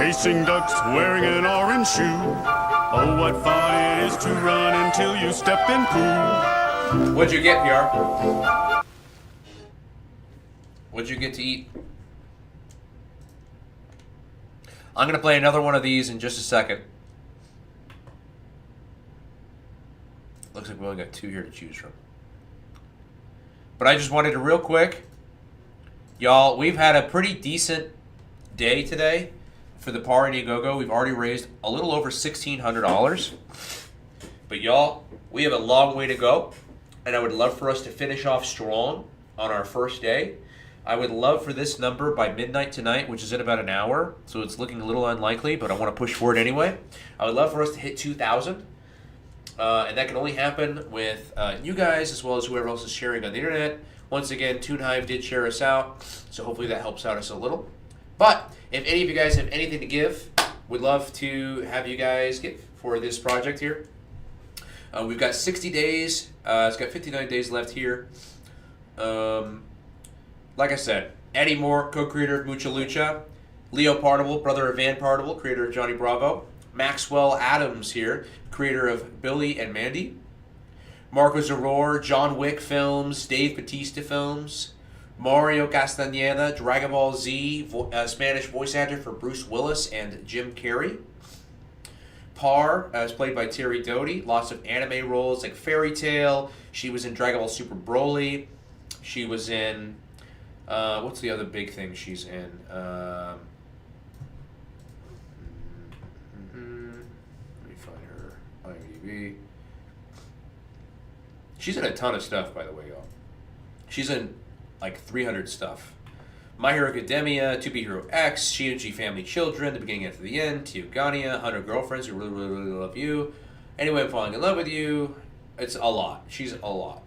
wearing an orange shoe. Oh, what fun it is to run until you step in poo. What'd you get, PR? What'd you get to eat? I'm going to play another one of these in just a second. Looks like we only got 2 here to choose from. But I just wanted to real quick. Y'all, we've had a pretty decent day today for the Par Indiegogo. We've already raised a little over $1,600. But y'all, we have a long way to go. And I would love for us to finish off strong on our first day. I would love for this number by midnight tonight, which is in about an hour. So it's looking a little unlikely, but I want to push for it anyway. I would love for us to hit 2,000. And that can only happen with you guys as well as whoever else is sharing on the internet. Once again, TuneHive did share us out, so hopefully that helps out us a little. But if any of you guys have anything to give, we'd love to have you guys give for this project here. We've got 60 days. It's got 59 days left here. Like I said, Eddie Moore, co-creator of Mucha Lucha. Leo Partible, brother of Van Partible, creator of Johnny Bravo. Maxwell Adams here, creator of Billy and Mandy. Marco Zaror, John Wick films, Dave Bautista films. Mario Castañeda, Dragon Ball Z, Spanish voice actor for Bruce Willis and Jim Carrey. Par is played by Terry Doty. Lots of anime roles like Fairy Tail. She was in Dragon Ball Super Broly. She was in... what's the other big thing she's in? Let me find her IMDb. She's in a ton of stuff, by the way, y'all. She's in like 300 stuff. My Hero Academia, To Be Hero X, Shinichi Family Children, The Beginning After the End, Teogania, 100 Girlfriends Who Really, Really, Really Love You, Anyway I'm Falling in Love with You. It's a lot. She's a lot.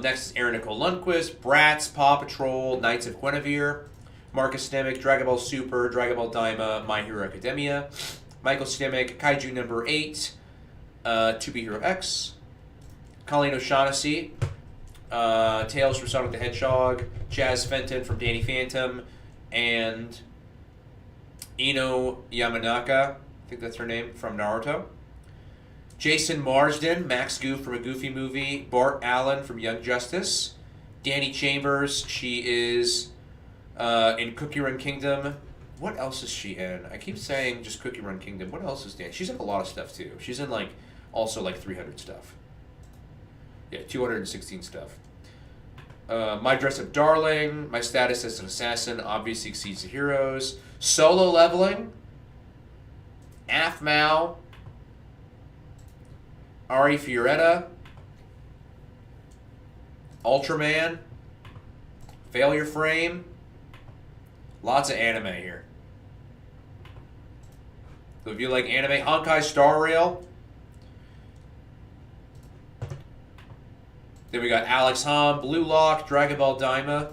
Next is Erin Nicole Lundquist, Bratz, Paw Patrol, Knights of Guinevere, Marcus Stemick, Dragon Ball Super, Dragon Ball Daima, My Hero Academia, Michael Stemick, Kaiju number 8, To Be Hero X, Colleen O'Shaughnessy, Tales from Sonic the Hedgehog, Jazz Fenton from Danny Phantom, and Ino Yamanaka, I think that's her name, from Naruto. Jason Marsden, Max Goof from a Goofy movie, Bart Allen from Young Justice, Danny Chambers, she is in Cookie Run Kingdom. What else is she in? I keep saying just Cookie Run Kingdom. What else is Danny? She's in a lot of stuff too. She's in also 300 stuff. Yeah, 216 stuff. My Dress Up Darling, My Status as an Assassin obviously exceeds the heroes. Solo Leveling, Aphmau, Ari Fioretta, Ultraman, Failure Frame. Lots of anime here. So if you like anime, Honkai Star Rail. Then we got Alex Hom, Blue Lock, Dragon Ball Daima,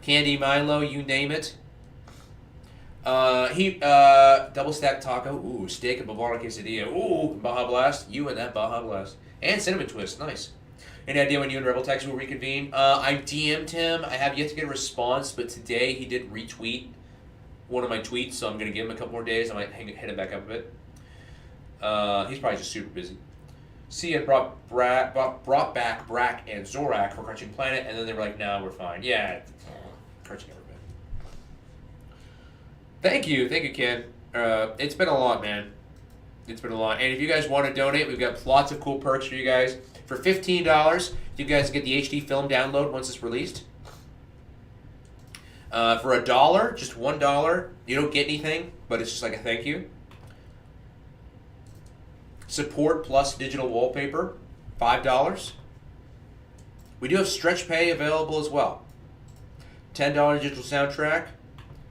Candy Milo, you name it. Double Stack Taco, ooh, steak and Bavana Quesadilla, ooh, Baja Blast, you and that Baja Blast. And Cinnamon Twist, nice. Any idea when you and Rebel Tex will reconvene? I DM'd him, I have yet to get a response, but today he did retweet one of my tweets, so I'm going to give him a couple more days. I might hit him back up a bit. He's probably just super busy. Cia brought back Brack and Zorak for Cartoon Planet, and then they were like, no, we're fine. Yeah, Cartoon never been. Thank you, Ken. It's been a lot, man. It's been a lot. And if you guys want to donate, we've got lots of cool perks for you guys. For $15, you guys get the HD film download once it's released. For $1, just $1, you don't get anything, but it's just like a thank you. Support plus digital wallpaper, $5. We do have Stretch Pay available as well. $10 digital soundtrack,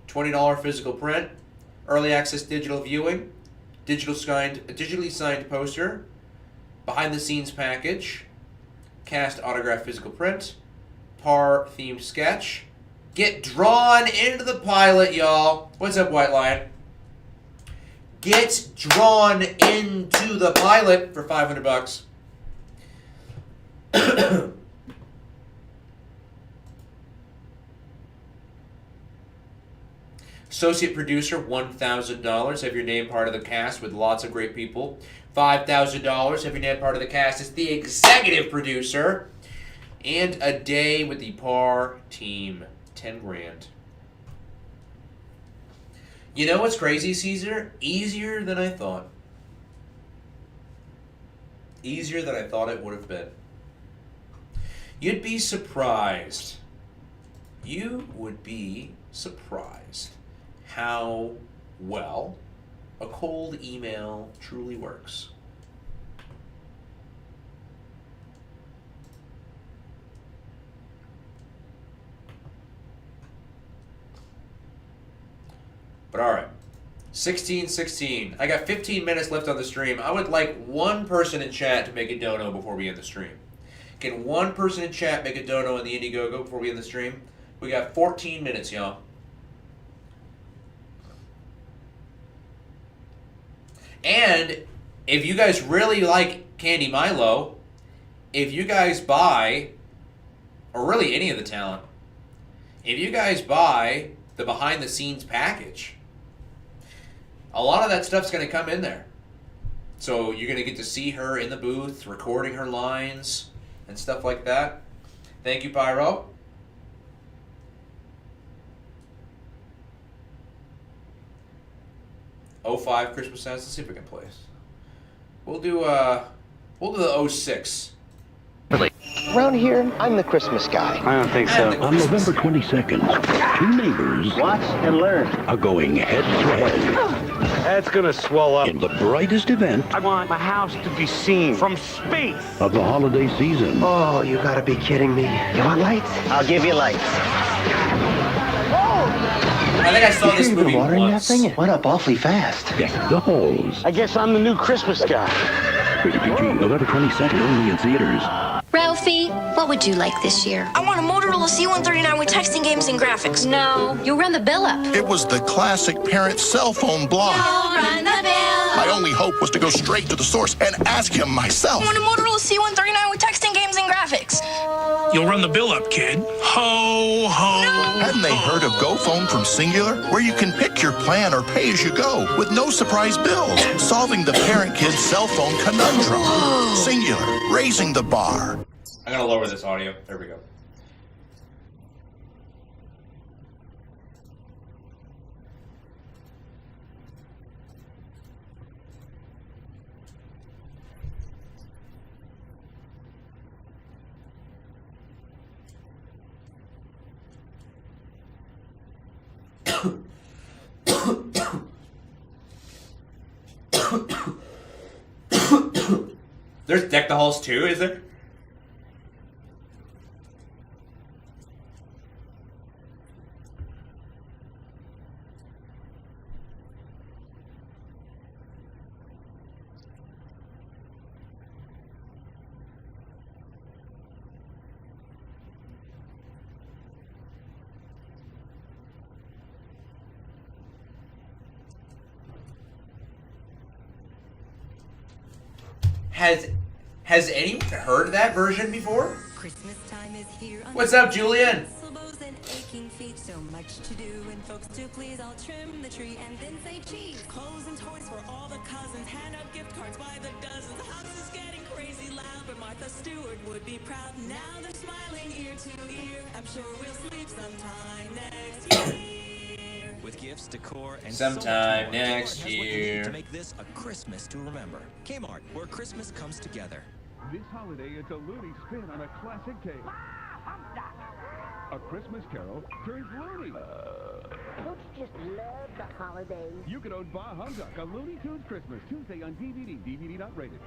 $20 physical print, early access digital viewing, digitally signed poster, behind the scenes package, cast autograph physical print, par themed sketch. Get drawn into the pilot, y'all. What's up, White Lion? Get drawn into the pilot for $500. Associate producer, $1,000. Have your name part of the cast with lots of great people. $5,000. Have your name part of the cast as the executive producer. And a day with the par team. 10 grand. You know what's crazy, Caesar? Easier than I thought. Easier than I thought it would have been. You'd be surprised. You would be surprised how well a cold email truly works. But all right, 16:16. I got 15 minutes left on the stream. I would like one person in chat to make a dono before we end the stream. Can one person in chat make a dono in the Indiegogo before we end the stream? We got 14 minutes, y'all. And if you guys really like Candy Milo, if you guys buy, or really any of the talent, if you guys buy the behind the scenes package, a lot of that stuff's going to come in there. So you're going to get to see her in the booth, recording her lines and stuff like that. Thank you, Pyro. '05 Christmas sounds. Let's see if we can play. We'll do the '06. Really? Around here, I'm the Christmas guy. I don't think so. On November 22nd, two neighbors Watch and learn. are going head to head. That's gonna swell up. In the brightest event I want my house to be seen from space. of the holiday season. Oh, you gotta be kidding me. You want lights? I'll give you lights. I think I saw this movie watering once. that thing? It went up awfully fast. Deck the halls. I guess I'm the new Christmas guy. Rated PG, November 22nd, only in theaters. Ralphie, what would you like this year? I want a Motorola C139 with texting, games, and graphics. No, you'll run the bill up. It was the classic parent cell phone block. Run the bill. My only hope was to go straight to the source and ask him myself. I want a Motorola C139 with texting, games, and graphics. You'll run the bill up, kid. Ho, ho. Hadn't they heard of GoPhone from Singular, where you can pick your plan or pay as you go with no surprise bills, solving the parent-kid cell phone conundrum. Singular, raising the bar. I'm gonna lower this audio. There we go. There's Deck the Halls too, is there? Has anyone heard that version before? Christmas time is here. What's up, Julian? Mistletoes and aching feet, so much to do, and folks to please. I'll trim the tree and then say cheese. Clothes and toys for all the cousins. Hand out gift cards by the dozens. The house is getting crazy loud, but Martha Stewart would be proud. Now they're smiling ear to ear. I'm sure we'll sleep sometime next year. With gifts, decor, and Sometime so much more, next Kmart has what you need year. to make this a Christmas to remember. Kmart, where Christmas comes together. This holiday, it's a loony spin on a classic tale. A Christmas Carol turns loony. Don't you just love the holidays? You can own Bah Humduck, a Looney Tunes Christmas, Tuesday on DVD. DVD not rated.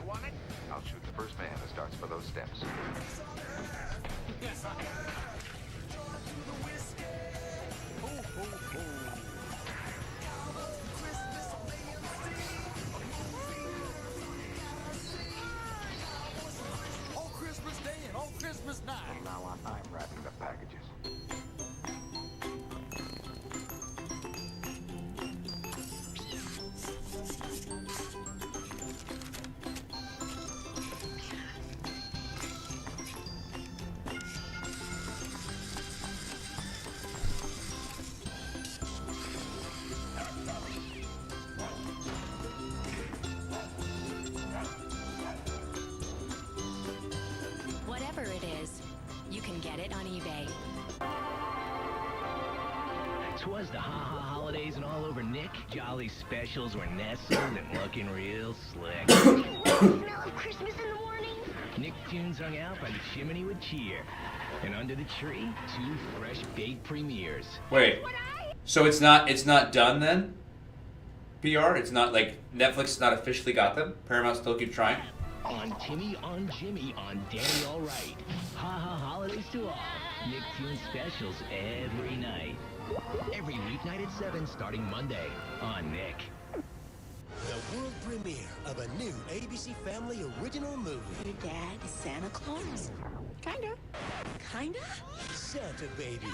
Want it? I'll shoot the first man who starts for those steps. On Christmas Day and on Christmas night. Now I'm wrapping the packages. Whatever it is, you can get it on eBay. 'Twas the ha-ha holidays and all over Nick. Jolly specials were nestled and looking real slick. Smell of Christmas in the morning? Nicktoons hung out by the chimney with cheer. And under the tree, 2 fresh baked premieres. Wait. So it's not done then? PR? It's not like Netflix has not officially got them? Paramount still keep trying? On Timmy, on Jimmy, on Danny Alright. Ha-ha holidays to all. Nicktoons specials every night. Every weeknight at 7 starting Monday on Nick. The world premiere of a new ABC Family original movie. Your dad is Santa Claus? Kinda. Kinda? Santa Baby.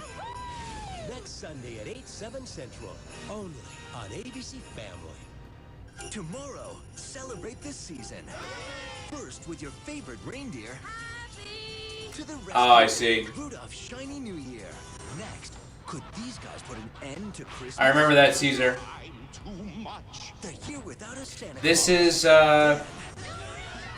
Next Sunday at 8/7 Central. Only on ABC Family. Tomorrow, celebrate this season. First with your favorite reindeer. To the rescue. Oh, I see. Rudolph's Shiny New Year. Next, could these guys put an end to Christmas? I remember that, Caesar. Too much. The year without a Santa This Claus.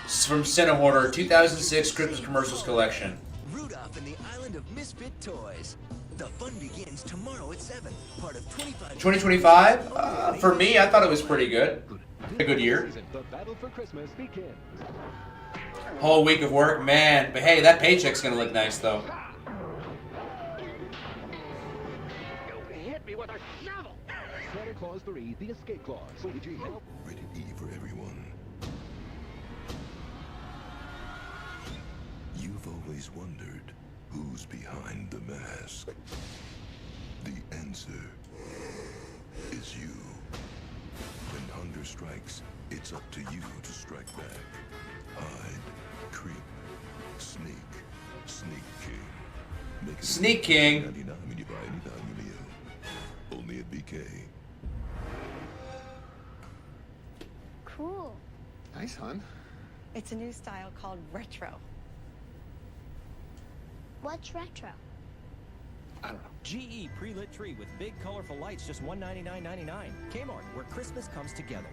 is from Cinehoarder, 2006 Christmas Commercials Collection. Rudolph and the Island of Misfit Toys. The fun begins tomorrow at 7. Part of 25. 2025? For me, I thought it was pretty good. A good year. The battle for Christmas begins. Whole week of work, man. But hey, that paycheck's gonna look nice though. Hit me with a shovel! Santa Claus 3, The Escape Clause. Rated G. Rated E for everyone. You've always wondered who's behind the mask. The answer is you. When hunger strikes, it's up to you to strike back. Hide, creep, sneak, Sneak King. Make it Sneak King. $99 when you buy anytime you meal. Only at BK. Cool. Nice, hon. It's a new style called retro. What's retro? I don't know. GE pre-lit tree with big colorful lights, just $199.99. Kmart, where Christmas comes together.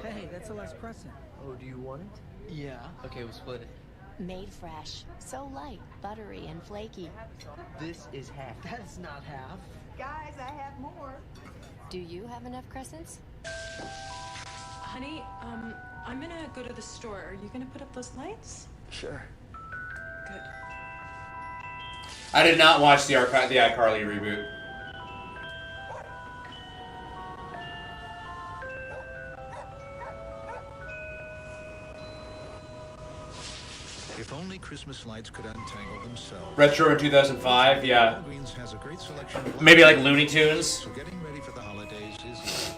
Hey, that's a last crescent. Oh, do you want it? Yeah. Okay, we'll split it. Made fresh. So light, buttery, and flaky. This is half. That's not half. Guys, I have more. Do you have enough crescents? Honey, I'm gonna go to the store. Are you gonna put up those lights? Sure. Good. I did not watch the iCarly reboot. If only Christmas lights could untangle themselves. Retro in 2005, yeah. Walgreens has a great selection of Maybe like lights. Looney Tunes. So getting ready for the holidays is easy.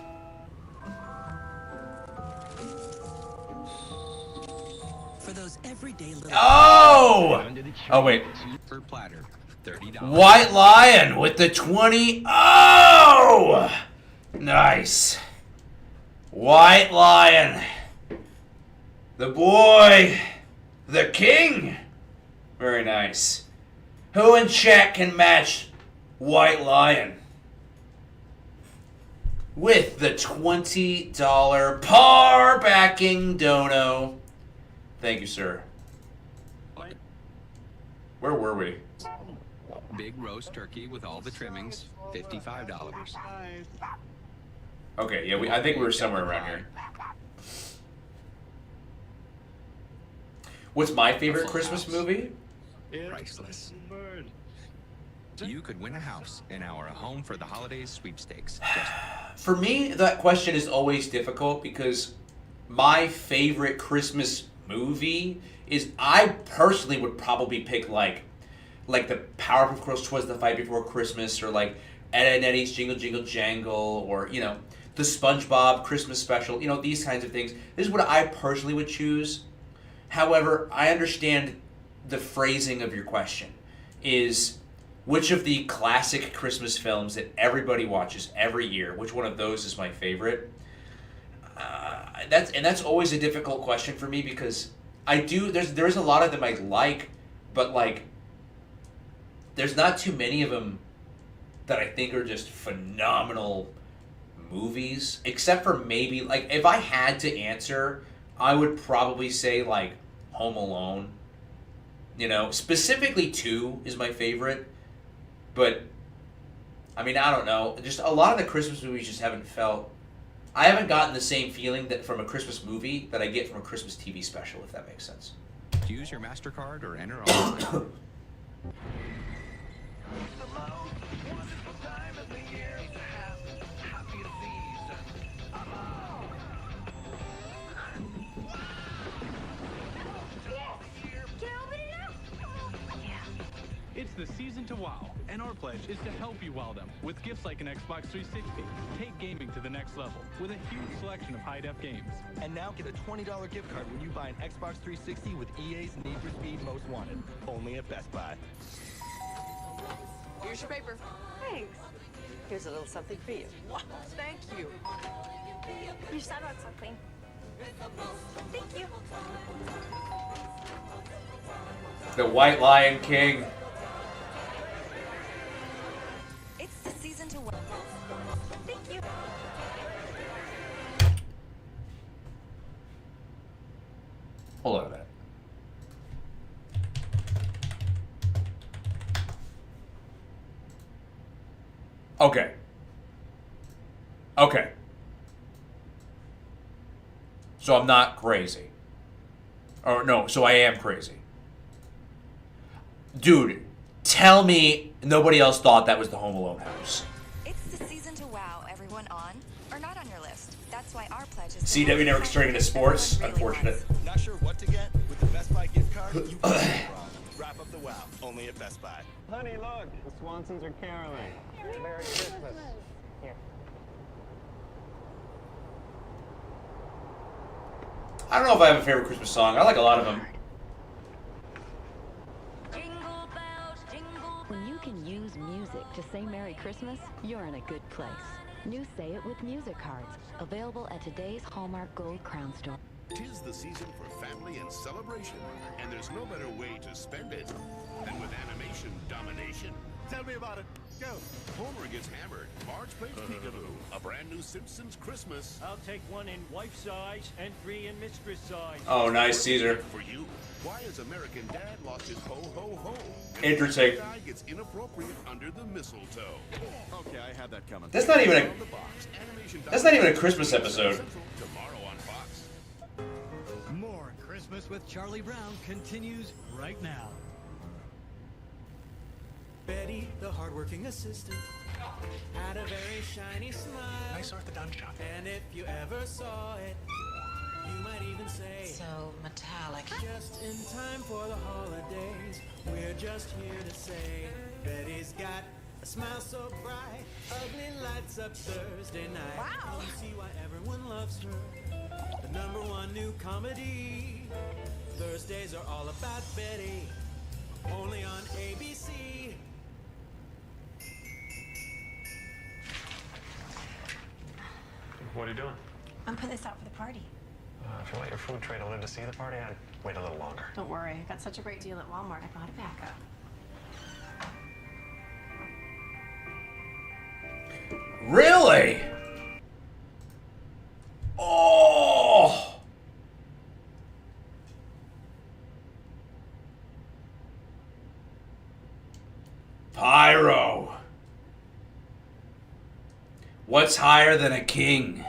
For those everyday little. Oh! Oh, wait. Per platter, $30. White Lion with the 20. Oh! Nice. White Lion. The boy. The king. Very nice. Who in chat can match White Lion? With the $20 par backing dono. Thank you, sir. Where were we? Big roast turkey with all the trimmings, $55. Okay, yeah, I think we were somewhere around here. What's my favorite Christmas movie? Priceless. You could win a house in our Home for the Holidays sweepstakes. For me, that question is always difficult because my favorite Christmas movie is, I personally would probably pick like the Powerpuff Girls Twas the Fight Before Christmas, or like Ed and Eddie's Jingle Jingle Jangle, or the SpongeBob Christmas Special, these kinds of things. This is what I personally would choose. However, I understand the phrasing of your question is, which of the classic Christmas films that everybody watches every year, which one of those is my favorite? That's always a difficult question for me because there is a lot of them I like, but like there's not too many of them that I think are just phenomenal movies, except for maybe like if I had to answer, I would probably say like Home Alone. Specifically 2 is my favorite. But, I mean, I don't know. Just a lot of the Christmas movies just haven't felt... I haven't gotten the same feeling that from a Christmas movie that I get from a Christmas TV special, if that makes sense. Use your MasterCard or enter on. It's the season to wow, and our pledge is to help you wow them with gifts like an Xbox 360. Take gaming to the next level with a huge selection of high-def games. And now get a $20 gift card when you buy an Xbox 360 with EA's Need for Speed Most Wanted. Only at Best Buy. Here's your paper. Thanks. Here's a little something for you. Thank you. Your sidewalks are clean. Thank you. The White Lion King. It's the season to wow. Thank you. Hold on a minute. Okay. So I'm not crazy. Or no, so I am crazy. Dude, tell me nobody else thought that was the Home Alone house. It's the season to wow everyone on or not on your list. That's why our pledge is... CW never straying into sports. Unfortunate. Not sure what to get? With the Best Buy gift card, you can't go wrong. Wrap up the wow. Only at Best Buy. Honey, look. The Swansons are caroling. Merry Christmas. Here. I don't know if I have a favorite Christmas song. I like a lot of them. When you can use music to say Merry Christmas, you're in a good place. New Say It with Music cards, available at today's Hallmark Gold Crown store. 'Tis the season for family and celebration, and there's no better way to spend it than with animation domination. Tell me about it. Go. Homer gets hammered. Marge plays peekaboo. A brand new Simpsons Christmas. I'll take one in wife size and 3 in mistress size. Oh, nice, Caesar. For you, why has American Dad lost his ho ho ho? Interesting. Guy gets inappropriate under the mistletoe. Okay, I had that coming. That's not even a Christmas episode. Tomorrow on Fox. More Christmas with Charlie Brown continues right now. Betty, the hardworking assistant, had a very shiny smile. Nice orthodontia. And if you ever saw it, you might even say, so metallic. Just in time for the holidays, we're just here to say, Betty's got a smile so bright, ugly lights up Thursday night. Wow. You see why everyone loves her. The #1 new comedy. Thursdays are all about Betty. Only on ABC. What are you doing? I'm putting this out for the party. If you want your food tray to live to see the party, I'd wait a little longer. Don't worry, I got such a great deal at Walmart. I bought a backup. Really? Oh. Pyro. What's higher than a king?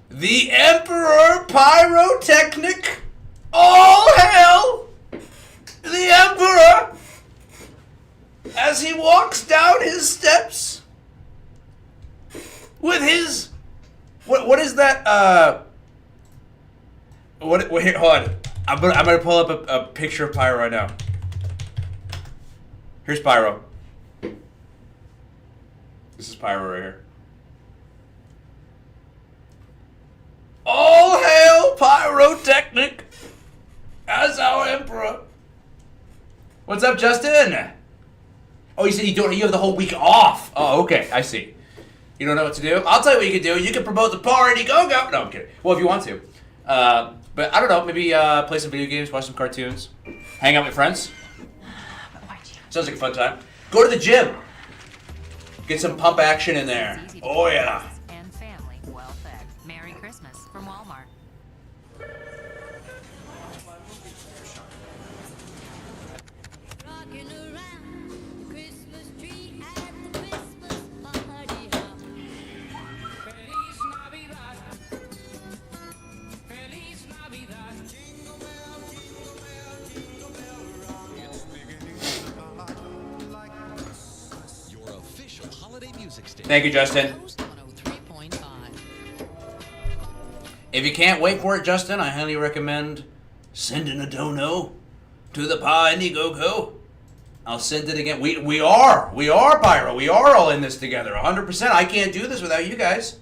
The Emperor Pyrotechnic. All hail the Emperor as he walks down his steps with his what is that what here, hold on. I'm gonna pull up a picture of Pyro right now. Here's Pyro. This is Pyro right here. All hail Pyrotechnic as our Emperor. What's up, Justin? Oh, you said you have the whole week off. Oh, okay, I see. You don't know what to do? I'll tell you what you can do. You can promote the party. Go. No, I'm kidding. Well, if you want to. But I don't know. Maybe play some video games, watch some cartoons, hang out with friends. Sounds like a fun time. Go to the gym. Get some pump action in there. Oh, yeah. And family well fed. Merry Christmas from Walmart. Your official holiday music station. Thank you, Justin. If you can't wait for it, Justin, I highly recommend sending a dono to the Pa Indiegogo. I'll send it again. We are Pyro. We are all in this together, 100%. I can't do this without you guys.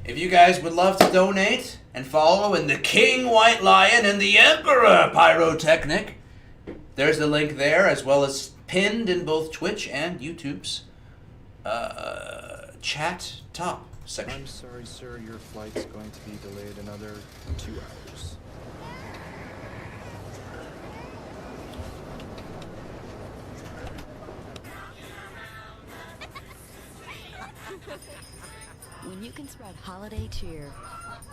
If you guys would love to donate and follow in the King White Lion and the Emperor Pyrotechnic, there's the link there, as well as pinned in both Twitch and YouTube's chat top section. I'm sorry, sir. Your flight's going to be delayed another 2 hours. When you can spread holiday cheer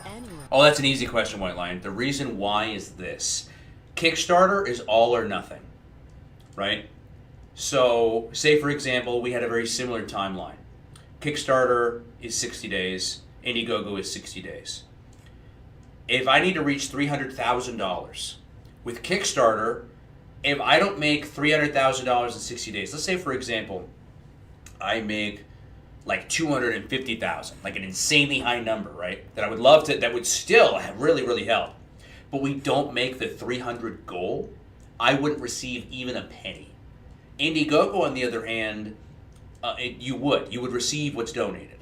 anywhere. Oh, that's an easy question, White Lion. The reason why is this. Kickstarter is all or nothing, right? So, say for example, we had a very similar timeline. Kickstarter is 60 days, Indiegogo is 60 days. If I need to reach $300,000 with Kickstarter, if I don't make $300,000 in 60 days, let's say for example, I make like 250,000, like an insanely high number, right? That I would love to, that would still really, really help. But we don't make the 300 goal, I wouldn't receive even a penny. Indiegogo, on the other hand, you would receive what's donated.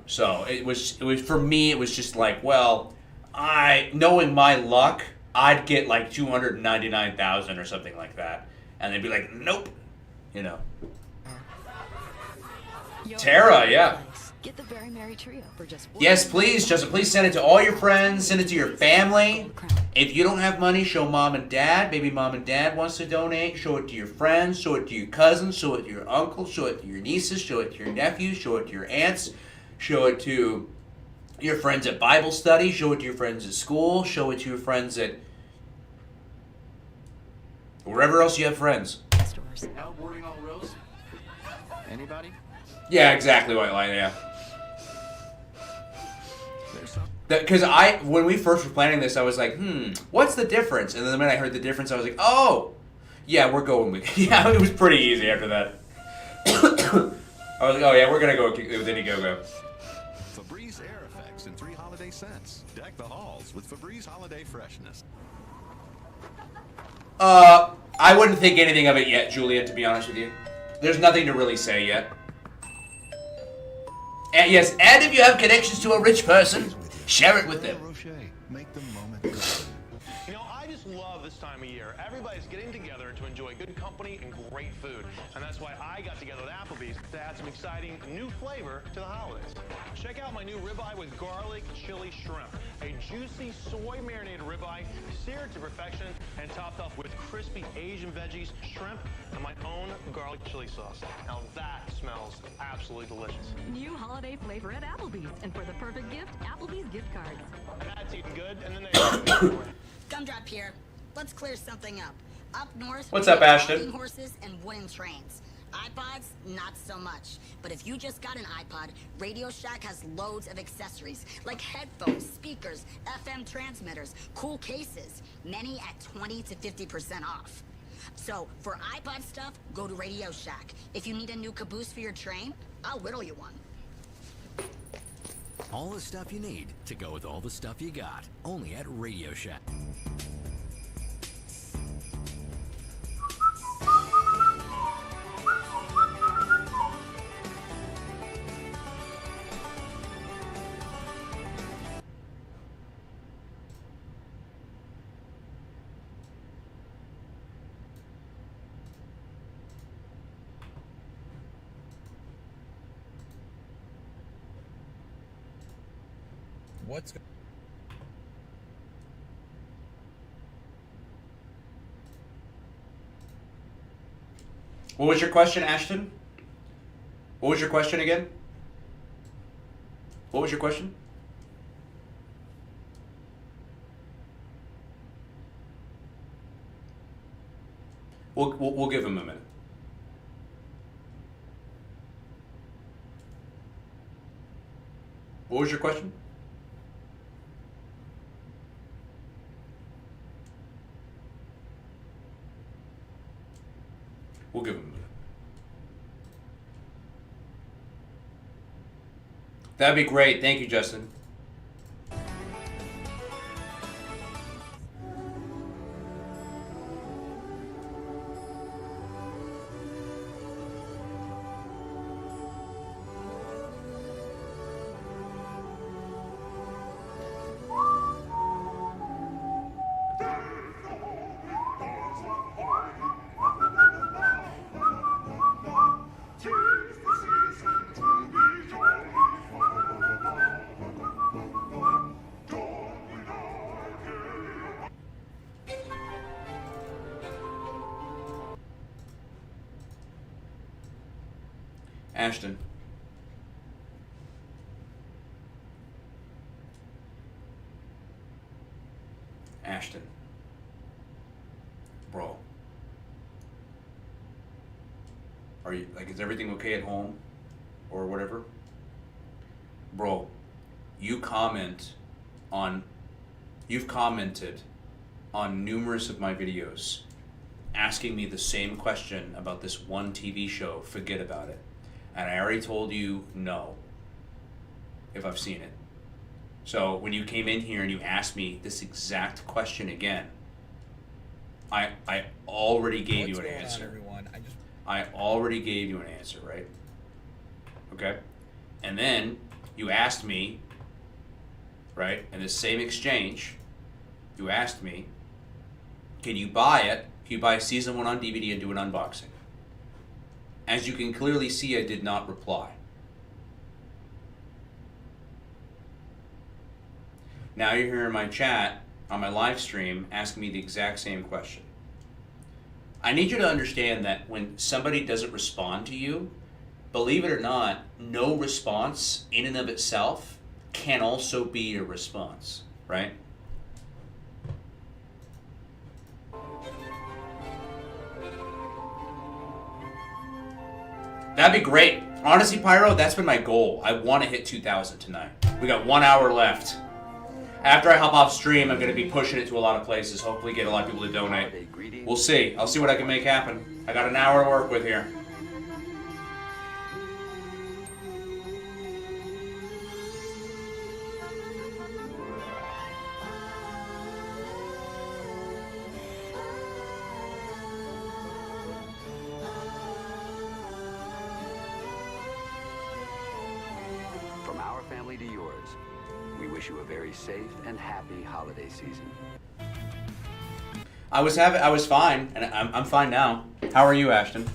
So it was for me. It was just like, well, knowing my luck, I'd get like 299,000 or something like that, and they'd be like, nope, you know. Tara, yeah. Get the Very Merry Trio for just Yes, please, Justin. Please send it to all your friends. Send it to your family. If you don't have money, show mom and dad. Maybe mom and dad wants to donate. Show it to your friends. Show it to your cousins. Show it to your uncle. Show it to your nieces. Show it to your nephews. Show it to your aunts. Show it to your friends at Bible study. Show it to your friends at school. Show it to your friends at wherever else you have friends. Outboarding all rows? Anybody? Yeah, exactly, White Lion, yeah. Because when we first were planning this, I was like, what's the difference? And then the minute I heard the difference, I was like, oh, yeah, we're going with, yeah, it was pretty easy after that. I was like, oh yeah, we're going to go with Indiegogo. Febreze Air Effects in 3 holiday scents. Deck the halls with Febreze Holiday Freshness. I wouldn't think anything of it yet, Julia, to be honest with you. There's nothing to really say yet. And yes, and if you have connections to a rich person, share it with them. Make the moment go. You know, I just love this time of year. Everybody's getting together to enjoy good company and great food. And that's why I got together with Applebee's to add some exciting new flavor to the holidays. Check out my new ribeye with garlic chili shrimp. A juicy soy-marinated ribeye, seared to perfection, and topped off with crispy Asian veggies, shrimp, and my own garlic chili sauce. Now that smells absolutely delicious. New holiday flavor at Applebee's. And for the perfect gift, Applebee's gift cards. That's eating good, and then they... Gumdrop here. Let's clear something up. Up north, What's up, Ashton? walking horses and wooden trains. iPods, not so much. But if you just got an iPod, Radio Shack has loads of accessories, like headphones, speakers, FM transmitters, cool cases, many at 20 to 50% off. So, for iPod stuff, go to Radio Shack. If you need a new caboose for your train, I'll whittle you one. All the stuff you need to go with all the stuff you got. Only at Radio Shack. What's What was your question, Ashton? What was your question again? What was your question? We'll give him a minute. What was your question? We'll give him a minute. That'd be great. Thank you, Justin. Ashton. Ashton. Bro. Are you, like, is everything okay at home? Or whatever? Bro, you've commented on numerous of my videos asking me the same question about this one TV show, Forget About It. And I already told you no, if I've seen it. So when you came in here and you asked me this exact question again, I already gave you an answer. Everyone? I already gave you an answer, right? Okay? And then you asked me, right, in the same exchange, you asked me, can you buy it if you buy season 1 on DVD and do an unboxing? As you can clearly see, I did not reply. Now you're here in my chat, on my live stream, asking me the exact same question. I need you to understand that when somebody doesn't respond to you, believe it or not, no response in and of itself can also be a response, right? That'd be great. Honestly, Pyro, that's been my goal. I want to hit 2,000 tonight. We got 1 hour left. After I hop off stream, I'm going to be pushing it to a lot of places. Hopefully get a lot of people to donate. We'll see. I'll see what I can make happen. I got an hour to work with here. family to yours. We wish you a very safe and happy holiday season. I was fine, and I'm fine now. How are you, Ashton?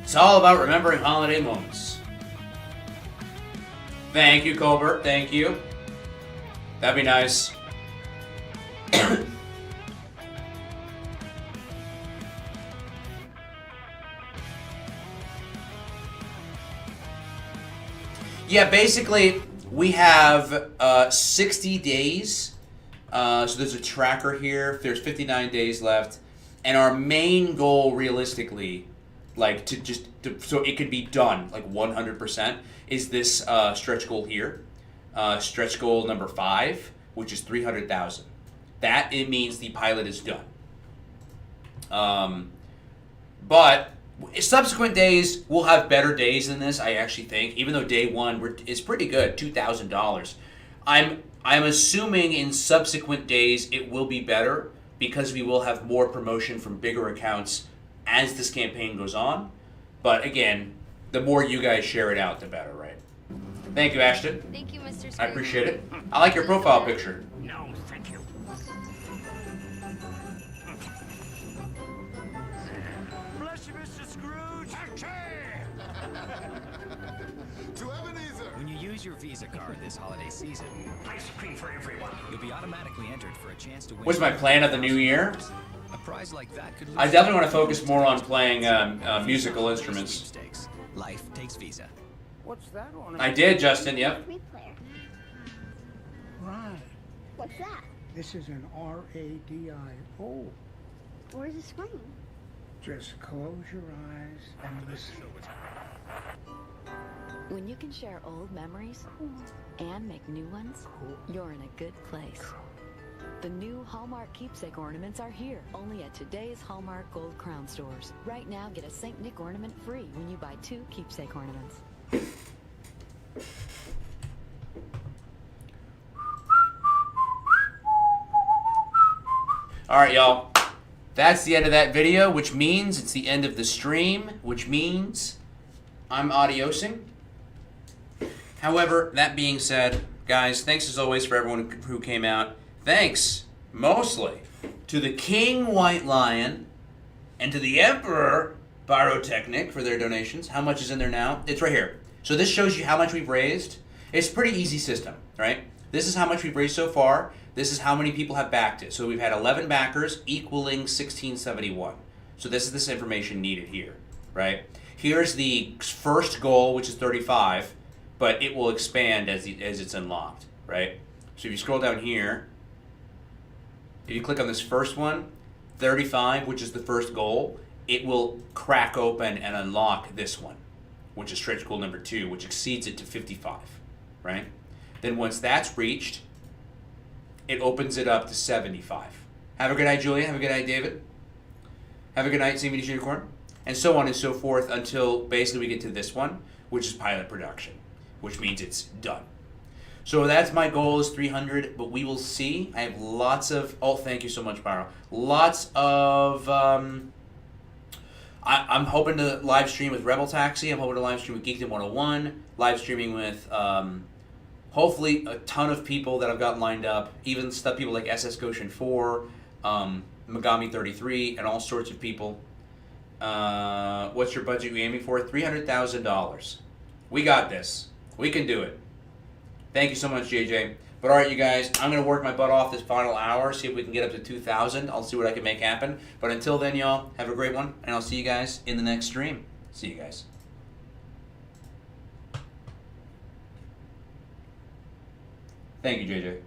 It's all about remembering holiday moments. Thank you, Colbert. Thank you. That'd be nice. Yeah, basically, we have 60 days. So there's a tracker here. There's 59 days left. And our main goal, realistically, like so it could be done, like 100%, is this stretch goal here. Stretch goal number 5, which is 300,000. That, it means the pilot is done. But subsequent days, we'll have better days than this, I actually think. Even though day 1 is pretty good, $2,000. I'm assuming in subsequent days it will be better because we will have more promotion from bigger accounts as this campaign goes on. But again, the more you guys share it out, the better, right? Thank you, Ashton. Thank you, Mr. I appreciate it. I like your profile picture. No, thank you. Bless you, Mr. Scrooge. To Ebenezer! When you use your Visa card this holiday season, Ice cream for everyone. you'll be automatically entered for a chance to win. What's my plan of the new year? A prize like that could I definitely want to focus more on playing musical instruments. Life takes Visa. What's that on? I did, Justin, yep. Right. What's that? This is an RADIO. Where's the screen? Just close your eyes and listen. When you can share old memories and make new ones, you're in a good place. The new Hallmark keepsake ornaments are here, only at today's Hallmark Gold Crown stores. Right now, get a St. Nick ornament free when you buy 2 keepsake ornaments. Alright, y'all. That's the end of that video, which means it's the end of the stream, which means I'm adiosing. However, that being said, guys, thanks as always for everyone who came out. Thanks, mostly, to the King White Lion and to the Emperor Pyrotechnic for their donations. How much is in there now? It's right here. So this shows you how much we've raised. It's a pretty easy system, right? This is how much we've raised so far. This is how many people have backed it. So we've had 11 backers equaling 1671. So this is this information needed here, right? Here's the first goal, which is 35, but it will expand as it's unlocked, right? So if you scroll down here, if you click on this first one, 35, which is the first goal, it will crack open and unlock this one, which is stretch goal number 2, which exceeds it to 55, right? Then once that's reached, it opens it up to 75. Have a good night, Julia. Have a good night, David. Have a good night, CMD Unicorn. And so on and so forth until basically we get to this one, which is pilot production, which means it's done. So that's my goal is 300, but we will see. I have lots of, oh, thank you so much, Pyro. Lots of, I'm hoping to live stream with Rebel Taxi. I'm hoping to live stream with Geekdom 101. Live streaming with, hopefully a ton of people that I've got lined up. Even stuff, people like SS Goshen 4, Megami 33, and all sorts of people. What's your budget you aiming for? $300,000. We got this. We can do it. Thank you so much, JJ. But all right, you guys, I'm going to work my butt off this final hour, see if we can get up to 2,000. I'll see what I can make happen. But until then, y'all, have a great one, and I'll see you guys in the next stream. See you guys. Thank you, JJ.